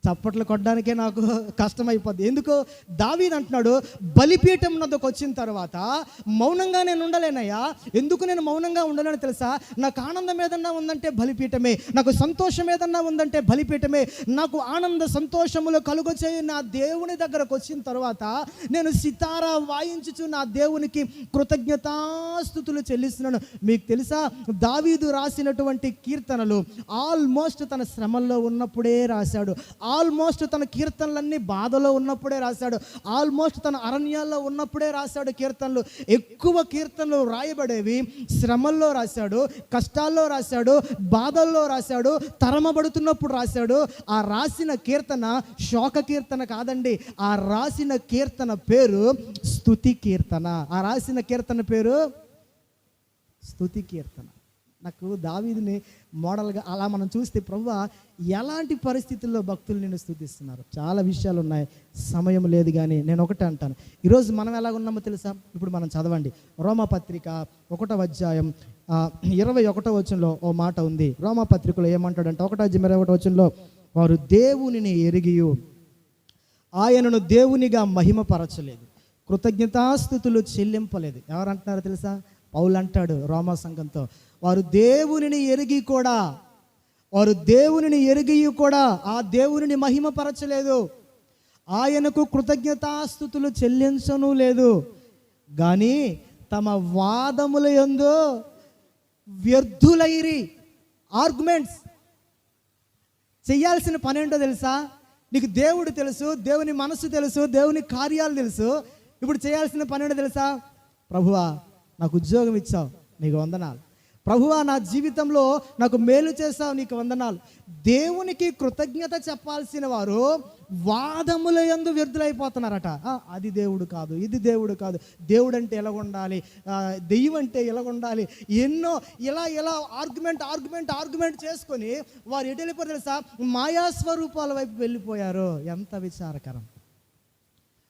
చప్పట్లు కొట్టడానికే నాకు కష్టమైపోద్ది. ఎందుకు? దావీదు అంటున్నాడు, బలిపీఠం నద్దకు వచ్చిన తర్వాత మౌనంగా నేను ఉండలేనయ్యా. ఎందుకు నేను మౌనంగా ఉండలేను తెలుసా? నాకు ఆనందం ఏదన్నా ఉందంటే బలిపీఠమే, నాకు సంతోషం ఏదన్నా ఉందంటే బలిపీఠమే. నాకు ఆనంద సంతోషములు కలుగచేయి నా దేవుని దగ్గరకు వచ్చిన తర్వాత నేను సితారా వాయించుచు నా దేవునికి కృతజ్ఞతాస్తుతులు చెల్లిస్తున్నాను. మీకు తెలుసా, దావీదు రాసినటువంటి కీర్తనలు ఆల్మోస్ట్ తన శ్రమల్లో ఉన్నప్పుడే రాశాడు, ఆల్మోస్ట్ తన కీర్తనలన్నీ బాధలో ఉన్నప్పుడే రాశాడు, ఆల్మోస్ట్ తన అరణ్యాల్లో ఉన్నప్పుడే రాశాడు కీర్తనలు. ఎక్కువ కీర్తనలు రాయబడేవి శ్రమల్లో రాశాడు, కష్టాల్లో రాశాడు, బాధల్లో రాశాడు, తరమబడుతున్నప్పుడు రాశాడు. ఆ రాసిన కీర్తన శోక కీర్తన కాదండి, ఆ రాసిన కీర్తన పేరు స్తుతి కీర్తన. ఆ రాసిన కీర్తన పేరు స్తుతి కీర్తన. నాకు దావీదుని మోడల్గా అలా మనం చూస్తే ప్రభువా ఎలాంటి పరిస్థితుల్లో భక్తులు నిన్ను స్తుతిస్తున్నారు. చాలా విషయాలు ఉన్నాయి, సమయం లేదు, కానీ నేను ఒకటే అంటాను, ఈరోజు మనం ఎలా ఉన్నామో తెలుసా? ఇప్పుడు మనం చదవండి, రోమాపత్రిక 1వ అధ్యాయం 21వ వచనంలో ఓ మాట ఉంది. రోమాపత్రికలో ఏమంటాడంటే 1వ అధ్యాయం 21వ వచనంలో, వారు దేవునిని ఎరిగియు ఆయనను దేవునిగా మహిమపరచలేదు, కృతజ్ఞతాస్తుతులు చెల్లింపలేదు. ఎవరంటున్నారో తెలుసా? పౌలు అంటాడు రోమా సంఘంతో, వారు దేవునిని ఎరిగి కూడా ఆ దేవునిని మహిమపరచలేదు, ఆయనకు కృతజ్ఞతాస్తుతులు చెల్లించను లేదు, కానీ తమ వాదముల యందు వ్యర్థులైరి. ఆర్గ్యుమెంట్స్. చెయ్యాల్సిన పని ఏంటో తెలుసా? నీకు దేవుడు తెలుసు, దేవుని మనసు తెలుసు, దేవుని కార్యాలు తెలుసు. ఇప్పుడు చేయాల్సిన పని ఏంటో తెలుసా? ప్రభువా నాకు ఉద్యోగం ఇచ్చావు, నీకు వందనాలు. ప్రభువా నా జీవితంలో నాకు మేలు చేసావు, నీకు వందనాలు. దేవునికి కృతజ్ఞత చెప్పాల్సిన వారు వాదముల యందు వ్యర్థులైపోతున్నారట. అది దేవుడు కాదు, ఇది దేవుడు కాదు, దేవుడు అంటే ఎలా ఉండాలి, దెయ్యం అంటే ఎలా ఉండాలి, ఎన్నో ఇలా ఆర్గ్యుమెంట్ చేసుకొని వారు ఎటు వెళ్ళిపోయారు తెలుసా? మాయాస్వరూపాల వైపు వెళ్ళిపోయారు. ఎంత విచారకరం.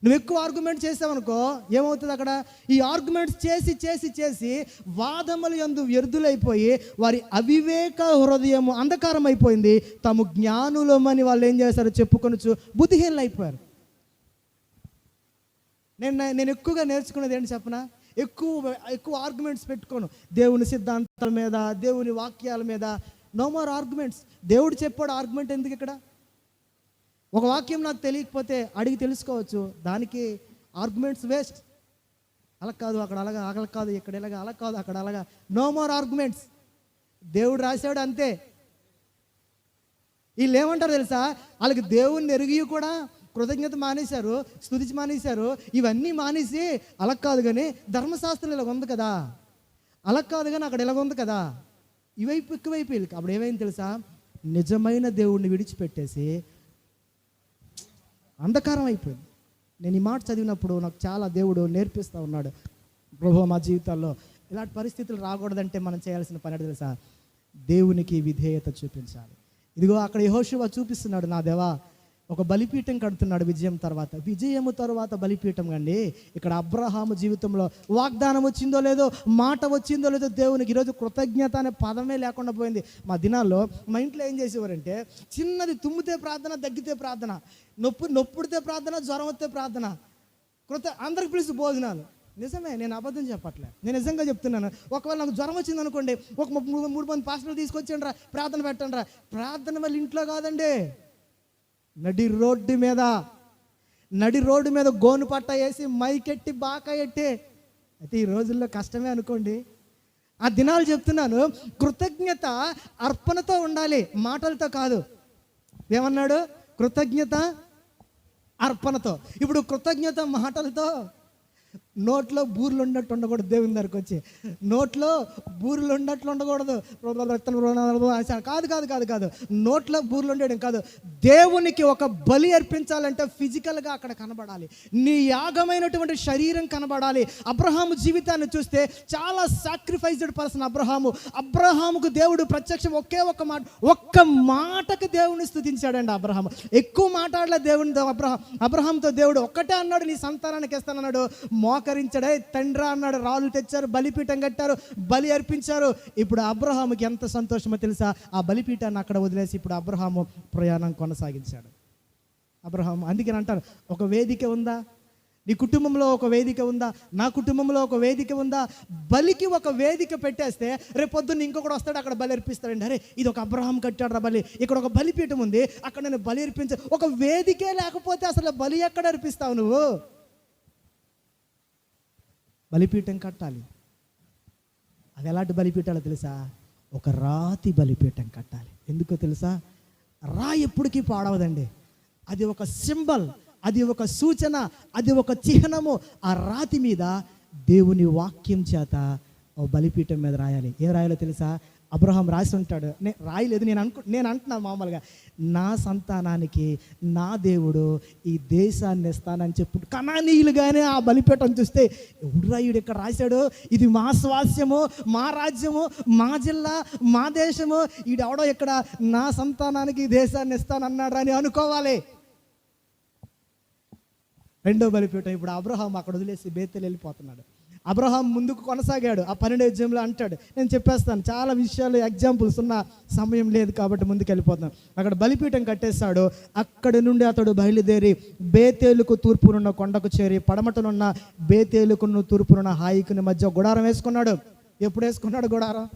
నువ్వు ఎక్కువ ఆర్గ్యుమెంట్ చేసావనుకో ఏమవుతుంది అక్కడ? ఈ ఆర్గ్యుమెంట్స్ చేసి వాదముల యందు వ్యర్థులైపోయి వారి అవివేక హృదయము అంధకారం అయిపోయింది. తాము జ్ఞానులమని వాళ్ళు ఏం చేశారో చెప్పుకొనొచ్చు బుద్ధిహీనులు అయిపోయారు. నేను ఎక్కువగా నేర్చుకున్నది ఏంటి చెప్పనా? ఎక్కువ ఆర్గ్యుమెంట్స్ పెట్టుకోను దేవుని సిద్ధాంతాల మీద, దేవుని వాక్యాల మీద. No more arguments. దేవుడు చెప్పాడు, ఆర్గ్యుమెంట్ ఎందుకు ఇక్కడ? ఒక వాక్యం నాకు తెలియకపోతే అడిగి తెలుసుకోవచ్చు, దానికి ఆర్గ్యుమెంట్స్ వేస్ట్. అలా కాదు, అక్కడ అలాగా, అలా కాదు, ఇక్కడ ఇలాగా, అలా కాదు, అక్కడ అలాగా. No more arguments. దేవుడు రాశాడు అంతే. వీళ్ళు ఏమంటారు తెలుసా, వాళ్ళకి దేవుణ్ణి ఎరిగి కూడా కృతజ్ఞత మానేశారు, స్తుతించి మానేశారు, ఇవన్నీ మానేసి అలా కాదు కానీ ధర్మశాస్త్రం ఇలాగ ఉంది కదా, అలా కాదు కానీ అక్కడ ఇలాగ ఉంది కదా, ఇవైపు ఎక్కువైపు వీళ్ళకి. అప్పుడు ఏమైంది తెలుసా, నిజమైన దేవుణ్ణి విడిచిపెట్టేసి అంధకారం అయిపోయింది. నేను ఈ మాట చదివినప్పుడు నాకు చాలా దేవుడు నేర్పిస్తూ ఉన్నాడు. ప్రభువా, మా జీవితాల్లో ఇలాంటి పరిస్థితులు రాకూడదంటే మనం చేయాల్సిన పని ఏంటో తెలుసా, దేవునికి విధేయత చూపించాలి. ఇదిగో అక్కడ యెహోషువ చూపిస్తున్నాడు, నా దేవా ఒక బలిపీఠం కడుతున్నాడు విజయం తర్వాత. విజయము తర్వాత బలిపీఠం కండి. ఇక్కడ అబ్రహాము జీవితంలో వాగ్దానం వచ్చిందో లేదో, మాట వచ్చిందో లేదో దేవునికి ఈరోజు కృతజ్ఞత అనే పదమే లేకుండా పోయింది. మా దినాల్లో మా ఇంట్లో ఏం చేసేవారంటే, చిన్నది తుమ్మితే ప్రార్థన, దగ్గితే ప్రార్థన, నొప్పుడితే ప్రార్థన, జ్వరం వస్తే ప్రార్థన, అందరికి పిలిచి భోజనాలు. నిజమే, నేను అబద్ధం చెప్పట్లే, నేను నిజంగా చెప్తున్నాను. ఒకవేళ నాకు జ్వరం వచ్చింది అనుకోండి, ఒక 3 మంది పాస్టర్లు తీసుకొచ్చాను రా, ప్రార్థన పెట్టండి రా. ప్రార్థన మళ్ళీ ఇంట్లో కాదండి, నడి రోడ్డు మీద గోను పట్ట వేసి మైకెట్టి బాకా ఎట్టి. అయితే ఈ రోజుల్లో కష్టమే అనుకోండి. ఆ దినాలు చెప్తున్నాను, కృతజ్ఞత అర్పణతో ఉండాలి, మాటలతో కాదు. ఏమన్నాడు, కృతజ్ఞత అర్పణతో. ఇప్పుడు కృతజ్ఞత మాటలతో, నోట్లో బూర్లు ఉన్నట్టు ఉండకూడదు. దేవుని దగ్గరికి వచ్చి నోట్లో బూర్లు ఉన్నట్లు ఉండకూడదు. కాదు, నోట్లో బూర్లు ఉండడం కాదు. దేవునికి ఒక బలి అర్పించాలంటే ఫిజికల్గా అక్కడ కనబడాలి, నీ యాగమైనటువంటి శరీరం కనబడాలి. అబ్రహాము జీవితాన్ని చూస్తే చాలా సాక్రిఫైస్డ్ పర్సన్ అబ్రహాముకు దేవుడు ప్రత్యక్షం ఒక్క మాటకు దేవుని స్తుతించాడండి. అబ్రహాము ఎక్కువ మాట్లాడలే దేవునితో. అబ్రహాంతో దేవుడు ఒక్కటే అన్నాడు, నీ సంతానానికి ఇస్తానన్నాడు. మోకరించడే తండ్రి అన్నాడు, రాళ్ళు తెచ్చారు, బలిపీఠం కట్టారు, బలి అర్పించారు. ఇప్పుడు అబ్రహాముకి ఎంత సంతోషమో తెలుసా, ఆ బలిపీఠాన్ని అక్కడ వదిలేసి ఇప్పుడు అబ్రహాము ప్రయాణం కొనసాగించాడు. అబ్రహాము అందుకని అంటారు, ఒక వేదిక ఉందా, నీ కుటుంబంలో ఒక వేదిక ఉందా, నా కుటుంబంలో ఒక వేదిక ఉందా. బలికి ఒక వేదిక పెట్టేస్తే రేపొద్దున్న ఇంకొకటి వస్తాడు, అక్కడ బలి అర్పిస్తాడండి. అరే ఇది ఒక అబ్రహాం కట్టాడు రా బలి, ఇక్కడ ఒక బలిపీఠం ఉంది, అక్కడ నేను బలి అర్పించ. ఒక వేదికే లేకపోతే అసలు బలి ఎక్కడ అర్పిస్తావు నువ్వు? బలిపీఠం కట్టాలి. అది ఎలాంటి బలిపీఠాలో తెలుసా, ఒక రాతి బలిపీఠం కట్టాలి. ఎందుకో తెలుసా, రాయి ఎప్పటికీ పాడవదండి. అది ఒక సింబల్, అది ఒక సూచన, అది ఒక చిహ్నము. ఆ రాతి మీద దేవుని వాక్యం చేత ఓ బలిపీఠం మీద రాయాలి. ఏం రాయాలో తెలుసా, అబ్రహాం రాసి ఉంటాడు, రాయలేదు, నేను అంటున్నాను మామూలుగా, నా సంతానానికి నా దేవుడు ఈ దేశాన్ని ఇస్తానని చెప్పు. కనానీయులుగానే ఆ బలిపీఠం చూస్తే ఎవడు రాయుడు ఇక్కడ రాశాడు, ఇది మా స్వాస్యము, మా రాజ్యము, మా జిల్లా, మా దేశము, ఈడెవడో ఇక్కడ నా సంతానానికి ఈ దేశాన్ని ఇస్తానన్నాడు అని అనుకోవాలి. రెండో బలిపీఠం ఇప్పుడు అబ్రహాం అక్కడ వదిలేసి బేతేలు వెళ్ళిపోతున్నాడు. అబ్రహాం ముందుకు కొనసాగాడు. ఆ 12వ అధ్యాయంలో అంటాడు, నేను చెప్పేస్తాను చాలా విషయాలు, ఎగ్జాంపుల్స్ ఉన్న సమయం లేదు కాబట్టి ముందుకు వెళ్ళిపోతున్నాను. అక్కడ బలిపీఠం కట్టేశాడు. అక్కడి నుండి అతడు బయలుదేరి బేతేలుకు తూర్పునున్న కొండకు చేరి పడమటనున్న బేతేలుకును తూర్పునున్న హాయికుని మధ్య గుడారం వేసుకున్నాడు. ఎప్పుడు వేసుకున్నాడు గుడారం?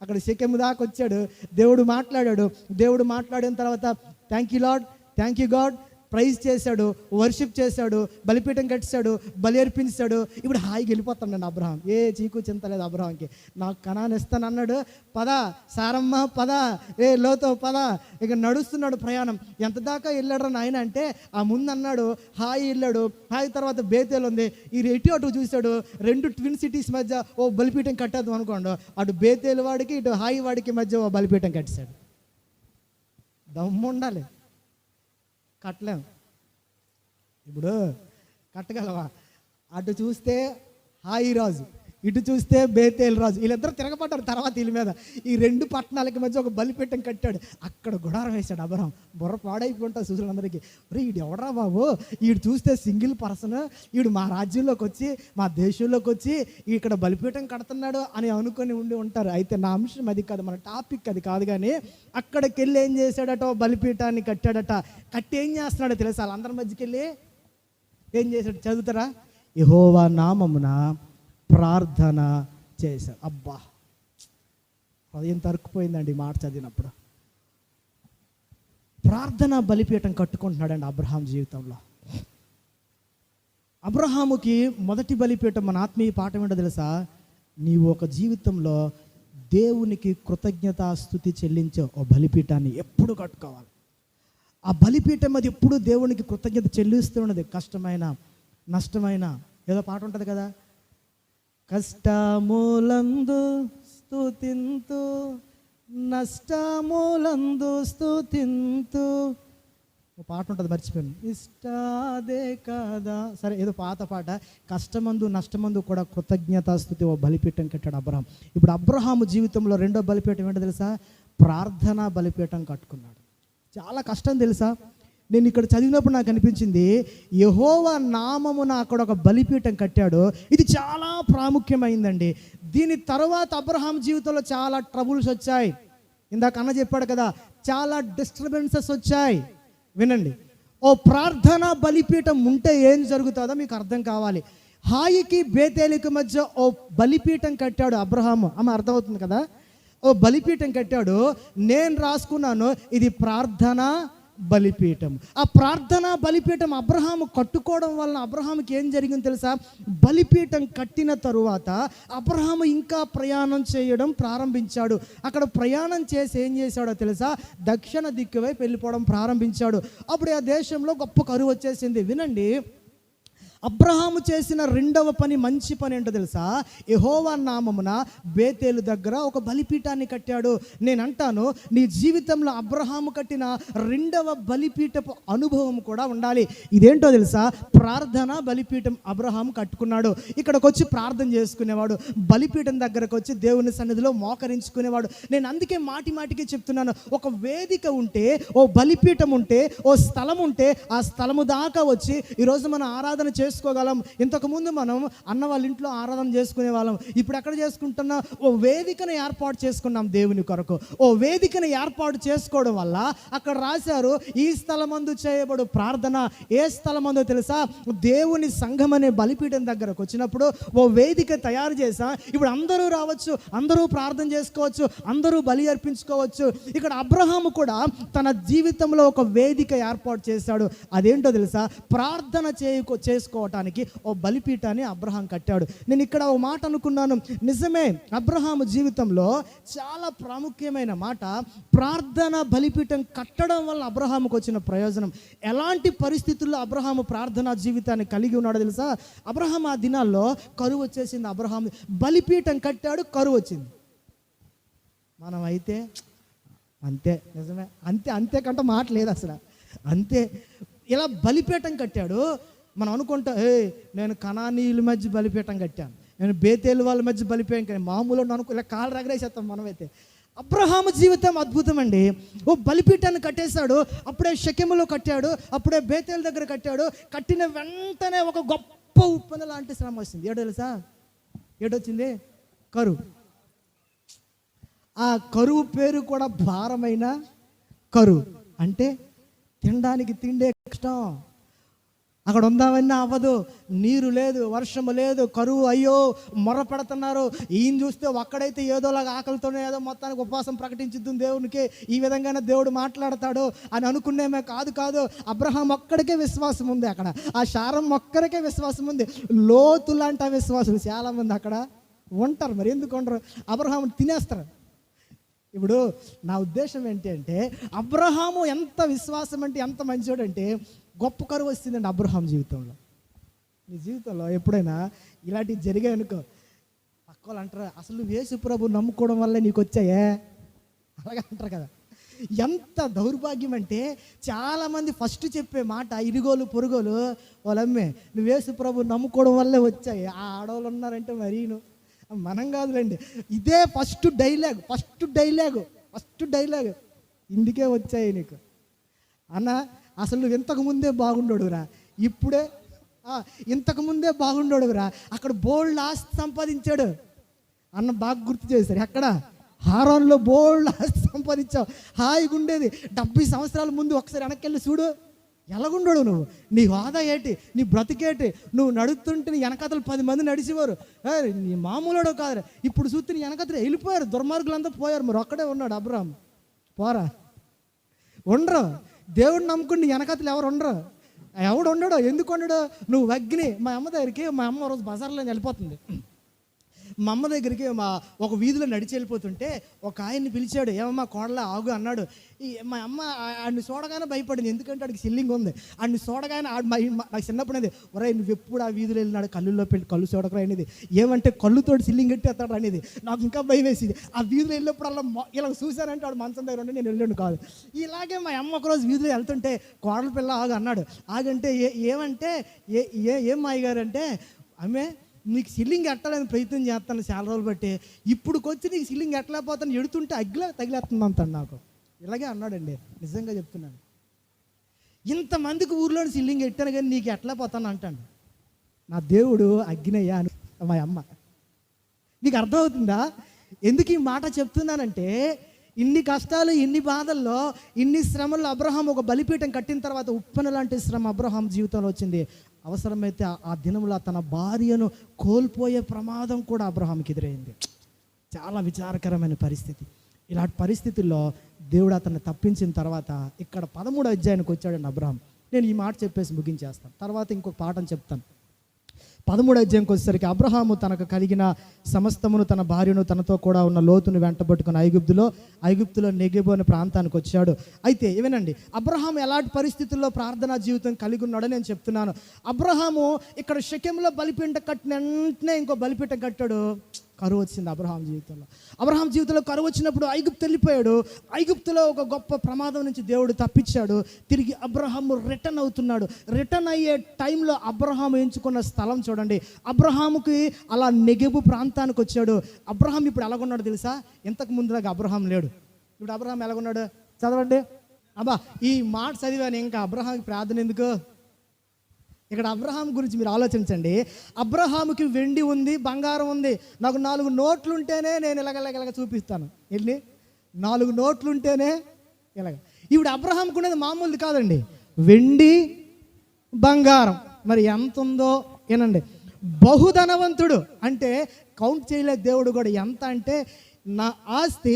అక్కడ షెకెము దాకా వచ్చాడు. దేవుడు మాట్లాడాడు. దేవుడు మాట్లాడిన తర్వాత thank you lord, thank you God, praise చేశాడు, వర్షిప్ చేశాడు, బలిపీఠం కట్టాడు, బలి అర్పించాడు. ఇప్పుడు హాయిగా వెళ్ళిపోతాడు అబ్రహాం. ఏ చీకు చింత లేదు అబ్రహాంకి. నాకు కనాన్ని ఇస్తాను అన్నాడు. పద సారమ్మ పద, ఏ లోతో పద. ఇక నడుస్తున్నాడు ప్రయాణం. ఎంత దాకా వెళ్ళాడు నాయన అంటే, ఆ ముందు అన్నాడు హాయి వెళ్ళాడు. హాయి తర్వాత బేతేలు ఉంది. ఈ ఇటు అటు చూశాడు, 2 ట్విన్ సిటీస్ మధ్య ఓ బలిపీఠం కట్టేద్దాం అనుకోండు. అటు బేతేలు వాడికి ఇటు హాయి వాడికి మధ్య ఓ బలిపీఠం కట్టాడు. దమ్ము ఉండాలి, కట్టలేం. ఇప్పుడు కట్టగలవా? అటు చూస్తే హాయి రాజు, ఇటు చూస్తే బేతేలు రాజు, వీళ్ళిద్దరు తిరగబడ్డారు తర్వాత వీళ్ళ మీద. ఈ 2 పట్టణాలకి మధ్య ఒక బలిపీఠం కట్టాడు. అక్కడ గుడారం వేశాడు అబ్రహాం. బుర్ర పాడైపోయింటారు చూసులందరికీ. రే ఈడు ఎవడరా బాబు, ఈడు చూస్తే సింగిల్ పర్సన్, ఈడు మా రాజ్యంలోకి వచ్చి మా దేశంలోకి వచ్చి ఇక్కడ బలిపీఠం కడుతున్నాడు అని అనుకొని ఉండి ఉంటారు. అయితే నా అంశం అది కాదు, మన టాపిక్ అది కాదు. కానీ అక్కడికి వెళ్ళి ఏం చేశాడట, బలిపీఠాన్ని కట్టాడట. కట్టి ఏం చేస్తున్నాడో తెలుసా, వాళ్ళందరి మధ్యకి వెళ్ళి ఏం చేశాడు చదువుతారా, యెహోవా నామమున ప్రార్థన చేశాడు. అబ్బా, హృదయం తరుక్కుపోయిందండి మాట చదివినప్పుడు. ప్రార్థన బలిపీఠం కట్టుకుంటున్నాడండి అబ్రహాం జీవితంలో. అబ్రహాముకి మొదటి బలిపీఠం మన ఆత్మీయ పాఠం ఏంటో తెలుసా, నీవు ఒక జీవితంలో దేవునికి కృతజ్ఞతాస్తుతి చెల్లించే ఓ బలిపీఠాన్ని ఎప్పుడు కట్టుకోవాలి. ఆ బలిపీఠం అది ఎప్పుడు దేవునికి కృతజ్ఞత చెల్లిస్తూ ఉన్నది. కష్టమైన నష్టమైన, ఏదో పాట ఉంటుంది కదా, కష్టములందు స్తుతింతు నష్టములందు స్తుతింతు, ఒక పాట ఉంటుంది మర్చిపోయాను, ఇష్టాదే కదా, సరే ఏదో పాత పాట. కష్టమందు నష్టమందు కూడా కృతజ్ఞతాస్తుతి ఓ బలిపీఠం కట్టాడు అబ్రహాం. ఇప్పుడు అబ్రహాము జీవితంలో రెండో బలిపీఠం ఏంటో తెలుసా? ప్రార్థనా బలిపీఠం కట్టుకున్నాడు. చాలా కష్టం తెలుసా? నేను ఇక్కడ చదివినప్పుడు నాకు అనిపించింది, యెహోవా నామమున అక్కడ ఒక బలిపీఠం కట్టాడు. ఇది చాలా ప్రాముఖ్యమైందండి. దీని తర్వాత అబ్రహాం జీవితంలో చాలా ట్రబుల్స్ వచ్చాయి. ఇందాక అన్న చెప్పాడు కదా, చాలా డిస్టర్బెన్సెస్ వచ్చాయి. వినండి, ఓ ప్రార్థనా బలిపీఠం ఉంటే ఏం జరుగుతుందో మీకు అర్థం కావాలి. హాయికి బేతేలికి మధ్య ఓ బలిపీఠం కట్టాడు అబ్రహాము. అర్థమవుతుంది కదా? ఓ బలిపీఠం కట్టాడు. నేను రాసుకున్నాను, ఇది ప్రార్థనా బలిపీఠం. ఆ ప్రార్థనా బలిపీఠం అబ్రహాము కట్టుకోవడం వలన అబ్రహాముకి ఏం జరిగింది తెలుసా? బలిపీఠం కట్టిన తరువాత అబ్రహాము ఇంకా ప్రయాణం చేయడం ప్రారంభించాడు. అక్కడ ప్రయాణం చేసి ఏం చేశాడో తెలుసా? దక్షిణ దిక్కు వైపు వెళ్ళిపోవడం ప్రారంభించాడు. అప్పుడు ఆ దేశంలో గొప్ప కరువు వచ్చేసింది. వినండి, అబ్రహాము చేసిన రెండవ పని, మంచి పని ఏంటో తెలుసా? యెహోవా నామమున బేతేలు దగ్గర ఒక బలిపీఠాన్ని కట్టాడు. నేను అంటాను, నీ జీవితంలో అబ్రహాము కట్టిన రెండవ బలిపీఠపు అనుభవం కూడా ఉండాలి. ఇదేంటో తెలుసా? ప్రార్థన బలిపీఠం అబ్రహాము కట్టుకున్నాడు. ఇక్కడికి వచ్చి ప్రార్థన చేసుకునేవాడు, బలిపీఠం దగ్గరకు వచ్చి దేవుని సన్నిధిలో మోకరించుకునేవాడు. నేను అందుకే మాటి మాటికి చెప్తున్నాను, ఒక వేదిక ఉంటే, ఓ బలిపీఠం ఉంటే, ఓ స్థలం ఉంటే, ఆ స్థలము దాకా వచ్చి ఈరోజు మనం ఆరాధన చేసుకోగలం. ఇంతకుముందు మనం అన్న వాళ్ళ ఇంట్లో ఆరాధన చేసుకునే వాళ్ళం. ఇప్పుడు ఎక్కడ చేసుకుంటున్నా? ఓ వేదికను ఏర్పాటు చేసుకున్నాం దేవుని కొరకు. ఓ వేదికను ఏర్పాటు చేసుకోవడం వల్ల అక్కడ రాశారు, ఈ స్థలమందు చేయబడు ప్రార్థన. ఏ స్థలమందో తెలుసా? దేవుని సంఘం అనే బలిపీఠం దగ్గరకు వచ్చినప్పుడు ఓ వేదిక తయారు చేసా. ఇప్పుడు అందరూ రావచ్చు, అందరూ ప్రార్థన చేసుకోవచ్చు, అందరూ బలి అర్పించుకోవచ్చు. ఇక్కడ అబ్రహాము కూడా తన జీవితంలో ఒక వేదిక ఏర్పాటు చేశాడు. అదేంటో తెలుసా? ప్రార్థన చేసుకోవటానికి ఓ బలిపీఠాన్ని అబ్రహాం కట్టాడు. నేను ఇక్కడ ఓ మాట అనుకున్నాను, నిజమే, అబ్రహాము జీవితంలో చాలా ప్రాముఖ్యమైన మాట. ప్రార్థన బలిపీఠం కట్టడం వల్ల అబ్రహాముకు వచ్చిన ప్రయోజనం. ఎలాంటి పరిస్థితుల్లో అబ్రహాము ప్రార్థనా జీవితాన్ని కలిగి ఉన్నాడో తెలుసా? అబ్రహాం ఆ దినాల్లో కరువు వచ్చేసింది. అబ్రహాం బలిపీఠం కట్టాడు, కరువు వచ్చింది. మనం అయితే అంతే, నిజమే, అంతేకంటే మాట లేదు అసలు. అంతే, ఇలా బలిపీఠం కట్టాడు. మనం అనుకుంటాం, నేను కనానీయుల మధ్య బలిపీఠం కట్టాను, నేను బేతేలు వాళ్ళ మధ్య బలిపీఠం కట్టాను, మామూలు ఇలా కాళ్ళు రగరేసేస్తాం మనమైతే. అబ్రహాము జీవితం అద్భుతం అండి. ఓ బలిపీఠాన్ని కట్టేశాడు. అప్పుడే షెకెములో కట్టాడు, అప్పుడే బేతేలు దగ్గర కట్టాడు. కట్టిన వెంటనే ఒక గొప్ప ఉప్పెన లాంటి శ్రమ వచ్చింది. ఏడో తెలుసా? ఏడొచ్చింది? కరువు. ఆ కరువు పేరు కూడా భారమైన కరువు. అంటే తినడానికి తిండే కష్టం, అక్కడ ఉందామన్నా అవ్వదు, నీరు లేదు, వర్షము లేదు, కరువు. అయ్యో మొరపెడుతున్నారు. ఈయన చూస్తే ఒక్కడైతే ఏదోలాగా ఆకలితోనే ఏదో మొత్తానికి ఉపవాసం ప్రకటించుద్దు దేవునికి, ఈ విధంగానే దేవుడు మాట్లాడతాడు అని అనుకునేమే. కాదు, అబ్రహాం ఒక్కడికే విశ్వాసం ఉంది. అక్కడ ఆ శారం ఒక్కడికే విశ్వాసం ఉంది. లోతు లాంటి విశ్వాసం చాలామంది అక్కడ ఉంటారు. మరి ఎందుకు ఉండరు? అబ్రహాం తినేస్తారు. ఇప్పుడు నా ఉద్దేశం ఏంటి అంటే, అబ్రహాము ఎంత విశ్వాసం అంటే, ఎంత మంచోడు అంటే, గొప్ప కరువు వస్తుందండి అబ్రహాం జీవితంలో. నీ జీవితంలో ఎప్పుడైనా ఇలాంటివి జరిగాయి అనుకో, పక్క వాళ్ళు అంటారు, అసలు నువ్వు యేసు ప్రభు నమ్ముకోవడం వల్లే నీకు వచ్చాయే, అలాగే అంటారు కదా. ఎంత దౌర్భాగ్యం అంటే, చాలామంది ఫస్ట్ చెప్పే మాట, ఇరుగోలు పొరుగోలు వాళ్ళమ్మే, నువ్వు యేసు ప్రభు నమ్ముకోవడం వల్లే వచ్చాయి. ఆ ఆడవాళ్ళు ఉన్నారంటే మరీను మనం కాదులేండి, ఇదే ఫస్ట్ డైలాగ్ ఇందుకే వచ్చాయి నీకు అన్న. అసలు నువ్వు ఇంతకుముందే బాగుండోడురా, ఇప్పుడే ఇంతకుముందే బాగుండోడురా. అక్కడ బోల్డ్ ఆస్తి సంపాదించాడు అన్న, బాగా గుర్తు చేశారు. ఎక్కడ? హారాన్లో బోల్డ్ ఆస్తి సంపాదించావు, హాయిగా ఉండేది. 70 సంవత్సరాల ముందు ఒకసారి వెనక్కి వెళ్ళి చూడు, ఎలాగుండడు నువ్వు, నీ హోదా ఏంటి, నీ బ్రతికేటి, నువ్వు నడుస్తుంటే నీ వెనకతలు 10 మంది నడిచేవారు, నీ మామూలుడో కాదు. ఇప్పుడు చూస్తే నీ వెనకతలు వెళ్ళిపోయారు, దుర్మార్గులంతా పోయారు. మరి ఒక్కడే ఉన్నాడు అబ్రహాం. పోరా, ఉండరు. దేవుడిని నమ్ముకుని నీ వెనకతలు ఎవరు ఉండరు. ఎవడు ఉండడు. ఎందుకు ఉండడు? నువ్వు అగ్ని. మా అమ్మ దగ్గరికి, మా అమ్మ రోజు బజార్లో వెళ్ళిపోతుంది, మా అమ్మ దగ్గరికి ఒక వీధిలో నడిచి వెళ్ళిపోతుంటే ఒక ఆయన్ని పిలిచాడు, ఏమమ్మా కోడలా ఆగు అన్నాడు. మా అమ్మ ఆడిని చూడగానే భయపడింది, ఎందుకంటే ఆడికి సిల్లింగ్ ఉంది. ఆడిని చూడగానే నాకు చిన్నప్పుడు అనేది, ఒరే నువ్వు ఎప్పుడు ఆ వీధిలో వెళ్ళినాడు కళ్ళులో పెట్టి కళ్ళు చూడకరా అనేది, ఏమంటే కళ్ళుతోటి సిల్లింగ్ ఎట్టేస్తాడు అనేది. నాకు ఇంకా భయం వేసింది. ఆ వీధిలో వెళ్ళినప్పుడల్లా ఇలా చూశానంటే వాడు మంచం దగ్గర ఉంటే నేను వెళ్ళాను కాదు. ఇలాగే మా అమ్మ ఒకరోజు వీధిలో వెళ్తుంటే కోడల పిల్ల ఆగు అన్నాడు. ఆగంటే ఏమంటే ఏం మాయగారు అంటే, ఆమె నీకు సిల్లింగ్ ఎట్టాలని ప్రయత్నం చేస్తాను చాలా రోజులు బట్టి, ఇప్పుడుకొచ్చి నీకు సిల్లింగ్ ఎట్టలేకపోతాను, ఎడుతుంటే అగ్గిలా తగిలేస్తుంది అంటాడు నాకు. ఇలాగే అన్నాడండి, నిజంగా చెప్తున్నాను. ఇంతమందికి ఊర్లోని సిల్లింగ్ ఎట్టాను కానీ నీకు ఎట్లా పోతాను అంటాడు. నా దేవుడు అగ్గినయ్యా అని మా అమ్మ. నీకు అర్థమవుతుందా ఎందుకు ఈ మాట చెప్తున్నానంటే, ఇన్ని కష్టాలు ఇన్ని బాధల్లో ఇన్ని శ్రమల్లో అబ్రహాం ఒక బలిపీఠం కట్టిన తర్వాత ఉప్పెన లాంటి శ్రమ అబ్రహాం జీవితంలో వచ్చింది. అవసరమైతే ఆ దినంలో తన భార్యను కోల్పోయే ప్రమాదం కూడా అబ్రహాంకి ఎదురైంది. చాలా విచారకరమైన పరిస్థితి. ఇలాంటి పరిస్థితుల్లో దేవుడు అతన్ని తప్పించిన తర్వాత ఇక్కడ 13వ అధ్యాయానికి వచ్చాడండి అబ్రహాం. నేను ఈ మాట చెప్పేసి ముగించేస్తాను, తర్వాత ఇంకొక పాఠం చెప్తాను. 13వ అధ్యాయంకి వచ్చేసరికి అబ్రహాము తనకు కలిగిన సమస్తమును తన భార్యను తనతో కూడా ఉన్న లోతును వెంటబట్టుకుని ఐగుప్తులో నెగెబు అనే ప్రాంతానికి వచ్చాడు. అయితే ఏమేనండి, అబ్రహాము ఎలాంటి పరిస్థితుల్లో ప్రార్థనా జీవితం కలిగి ఉన్నాడో నేను చెప్తున్నాను. అబ్రహాము ఇక్కడ షెకెంలో బలిపీఠం కట్టిన వెంటనే ఇంకో బలిపీఠం కట్టాడు. కరువు వచ్చింది అబ్రహాం జీవితంలో. అబ్రహాం జీవితంలో కరువు వచ్చినప్పుడు ఐగుప్తు వెళ్ళిపోయాడు. ఐగుప్తులో ఒక గొప్ప ప్రమాదం నుంచి దేవుడు తప్పించాడు. తిరిగి అబ్రహాము రిటర్న్ అవుతున్నాడు. రిటర్న్ అయ్యే టైంలో అబ్రహాము ఎంచుకున్న స్థలం చూడండి. అబ్రహాముకి అలా నెగెబు ప్రాంతానికి వచ్చాడు. అబ్రహాం ఇప్పుడు ఎలాగున్నాడు తెలుసా? ఇంతకు ముందులాగా అబ్రహాం లేడు. ఇప్పుడు అబ్రహాం ఎలాగున్నాడు చదవండి. అబ్బా ఈ మాట చదివాను, ఇంకా అబ్రహాంకి ప్రార్థన ఎందుకు? ఇక్కడ అబ్రహాం గురించి మీరు ఆలోచించండి. అబ్రహాముకి వెండి ఉంది, బంగారం ఉంది. నాకు 4 నోట్లు ఉంటేనే నేను ఇలాగ చూపిస్తాను. వెళ్ళి 4 నోట్లు ఉంటేనే ఇలాగ. ఇప్పుడు అబ్రహాంకు ఉన్నది మామూలుది కాదండి, వెండి బంగారం. మరి ఎంత ఉందో ఏనండి. బహుధనవంతుడు అంటే కౌంట్ చేయలేదు దేవుడు కూడా. ఎంత అంటే నా ఆస్తి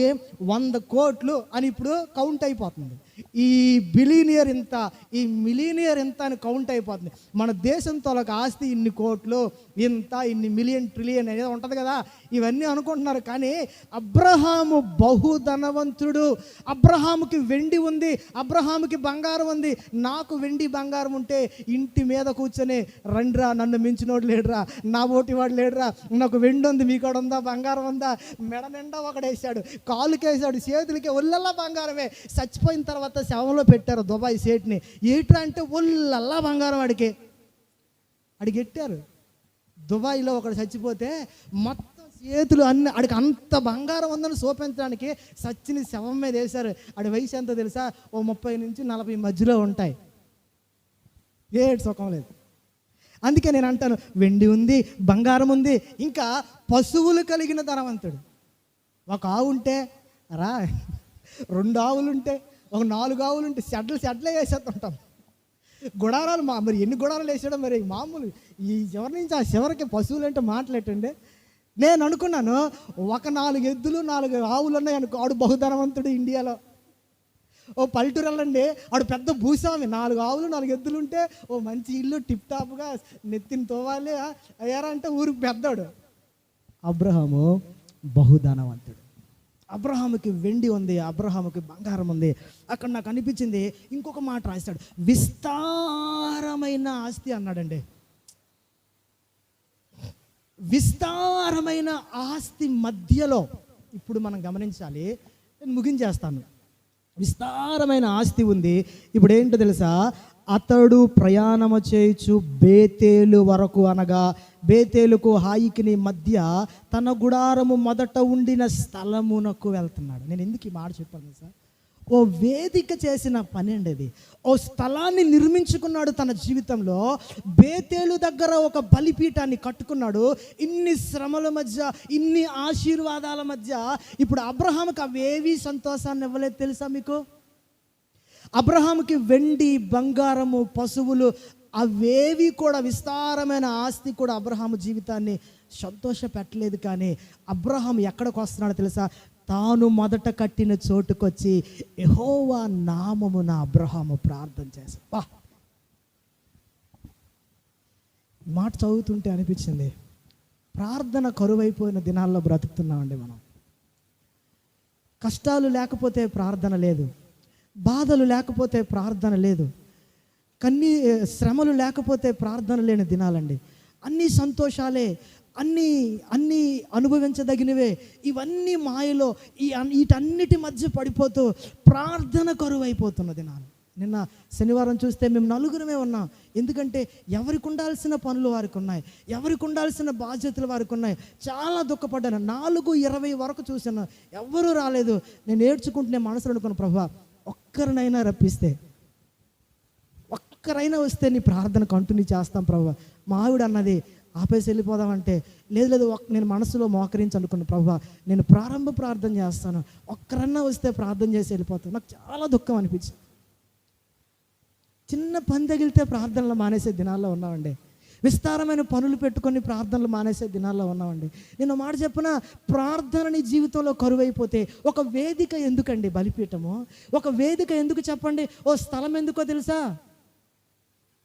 100 కోట్లు అని ఇప్పుడు కౌంట్ అయిపోతుంది. ఈ బిలీనియర్ ఇంత, ఈ మిలీనియర్ ఇంత అని కౌంట్ అయిపోతుంది. మన దేశంతో ఒక ఆస్తి ఇన్ని కోట్లు, ఇంత, ఇన్ని మిలియన్, ట్రిలియన్ అనేది ఉంటుంది కదా, ఇవన్నీ అనుకుంటున్నారు. కానీ అబ్రహాము బహుధనవంతుడు. అబ్రహాముకి వెండి ఉంది, అబ్రహాముకి బంగారం ఉంది. నాకు వెండి బంగారం ఉంటే ఇంటి మీద కూర్చొని రండిరా, నన్ను మించినోడు లేడురా, నా ఓటివాడు లేడురా, నాకు వెండి ఉంది, మీ కూడా ఉందా, బంగారం ఉందా, మెడ నిండా ఒకడేసాడు, కాలుకేసాడు, చేతులకి ఒళ్ళల్లా బంగారమే. చచ్చిపోయిన తర్వాత శవంలో పెట్టారు దుబాయ్ సేట్ని. ఏట్రా అంటే ఒళ్ళల్లా బంగారం అడిగి పెట్టారు. దుబాయ్లో ఒకడు చచ్చిపోతే మొత్తం చేతులు అన్ని అడికి అంత బంగారం ఉందని చూపించడానికి సచ్చిని శవం మీద వేశారు. ఆడి వయసు ఎంత తెలుసా? ఓ 30 నుంచి 40 మధ్యలో ఉంటాయి. ఏడు సుఖం లేదు. అందుకే నేను అంటాను, వెండి ఉంది, బంగారం ఉంది, ఇంకా పశువులు కలిగిన ధనవంతుడు. ఒక ఆవు ఉంటే రా, 2 ఆవులుంటే, ఒక 4 ఆవులుంటే షెడ్లే వేసేస్తుంటాం. గుడారాలు మరి ఎన్ని గుడారాలు వేసాడో మరి మామూలు. ఈ చివరి నుంచి ఆ చివరికి పశువులు అంటే మాట్లాడండి. నేను అనుకున్నాను, ఒక 4 ఎద్దులు 4 ఆవులు ఉన్నాయి అనుకో, ఆడు బహుధనవంతుడు ఇండియాలో. ఓ పల్లెటూరు వెళ్ళండి, ఆడు పెద్ద భూస్వామి. 4 ఆవులు 4 ఎద్దులు ఉంటే ఓ మంచి ఇల్లు టిప్ టాప్గా నెత్తిన తోవాలి అయ్యారా అంటే ఊరికి పెద్దోడు. అబ్రహాము బహుధనవంతుడు. అబ్రహాముకి వెండి ఉంది, అబ్రహాముకి బంగారం ఉంది. అక్కడ నాకు అనిపించింది, ఇంకొక మాట రాశాడు, విస్తారమైన ఆస్తి అన్నాడండి. విస్తారమైన ఆస్తి మధ్యలో ఇప్పుడు మనం గమనించాలి. నేను ముగించేస్తాను. విస్తారమైన ఆస్తి ఉంది. ఇప్పుడు ఏంటో తెలుసా? అతడు ప్రయాణము చేయొచ్చు బేతేలు వరకు, అనగా బేతేలుకు హాయికిని మధ్య తన గుడారము మొదట ఉండిన స్థలమునకు వెళ్తున్నాడు. నేను ఎందుకు ఈ మాట చెప్పాను సార్? ఓ వేదిక చేసిన పని అండి అది. ఓ స్థలాన్ని నిర్మించుకున్నాడు తన జీవితంలో. బేతేలు దగ్గర ఒక బలిపీఠాన్ని కట్టుకున్నాడు. ఇన్ని శ్రమల మధ్య, ఇన్ని ఆశీర్వాదాల మధ్య ఇప్పుడు అబ్రహాముకి అవేవి సంతోషాన్ని ఇవ్వలేదు తెలుసా మీకు? అబ్రహాముకి వెండి, బంగారము, పశువులు అవేవి కూడా, విస్తారమైన ఆస్తి కూడా అబ్రహాము జీవితాన్ని సంతోష పెట్టలేదు. కానీ అబ్రహాం ఎక్కడికి వస్తున్నాడో తెలుసా? తాను మొదట కట్టిన చోటుకొచ్చి యెహోవా నామమున అబ్రహాము ప్రార్థన చేశాడు. మాట చదువుతుంటే అనిపించింది, ప్రార్థన కరువైపోయిన దినాల్లో బ్రతుకుతున్నామండి మనం. కష్టాలు లేకపోతే ప్రార్థన లేదు, బాధలు లేకపోతే ప్రార్థన లేదు, శ్రమలు లేకపోతే ప్రార్థన లేని దినాలండి. అన్ని సంతోషాలే, అన్నీ అనుభవించదగినవే, ఇవన్నీ మాయలో వీటన్నిటి మధ్య పడిపోతూ ప్రార్థన కరువైపోతున్న దినాలు. నిన్న శనివారం చూస్తే మేము నలుగురమే ఉన్నాం. ఎందుకంటే ఎవరికి ఉండాల్సిన పనులు వారికి ఉన్నాయి, ఎవరికి ఉండాల్సిన బాధ్యతలు వారికి ఉన్నాయి. చాలా దుఃఖపడ్డాను. 4:20 వరకు చూశాను, ఎవరూ రాలేదు. నేను ఏడ్చుకుంటూనే మనసులో అనుకున్న, ప్రభువా ఒక్కరినైనా రప్పిస్తే, ఒక్కరైనా వస్తే నీ ప్రార్థన కంటిన్యూ చేస్తాం ప్రభువా. మా ఆవిడ అన్నది ఆపేసి వెళ్ళిపోదామంటే, లేదు నేను మనసులో మోకరించి అనుకున్న, ప్రభువా నేను ప్రార్థన చేస్తాను, ఒక్కరన్నా వస్తే ప్రార్థన చేసి వెళ్ళిపోతాను. నాకు చాలా దుఃఖం అనిపించింది. చిన్న పని తగిలితే ప్రార్థనలు మానేసే దినాల్లో ఉన్నామండి. విస్తారమైన పనులు పెట్టుకొని ప్రార్థనలు మానేసే దినాల్లో ఉన్నామండి. నేను మాట చెప్పిన, ప్రార్థన నీ జీవితంలో కరువైపోతే ఒక వేదిక ఎందుకండి? బలిపీఠము ఒక వేదిక ఎందుకు చెప్పండి? ఓ స్థలం ఎందుకో తెలుసా?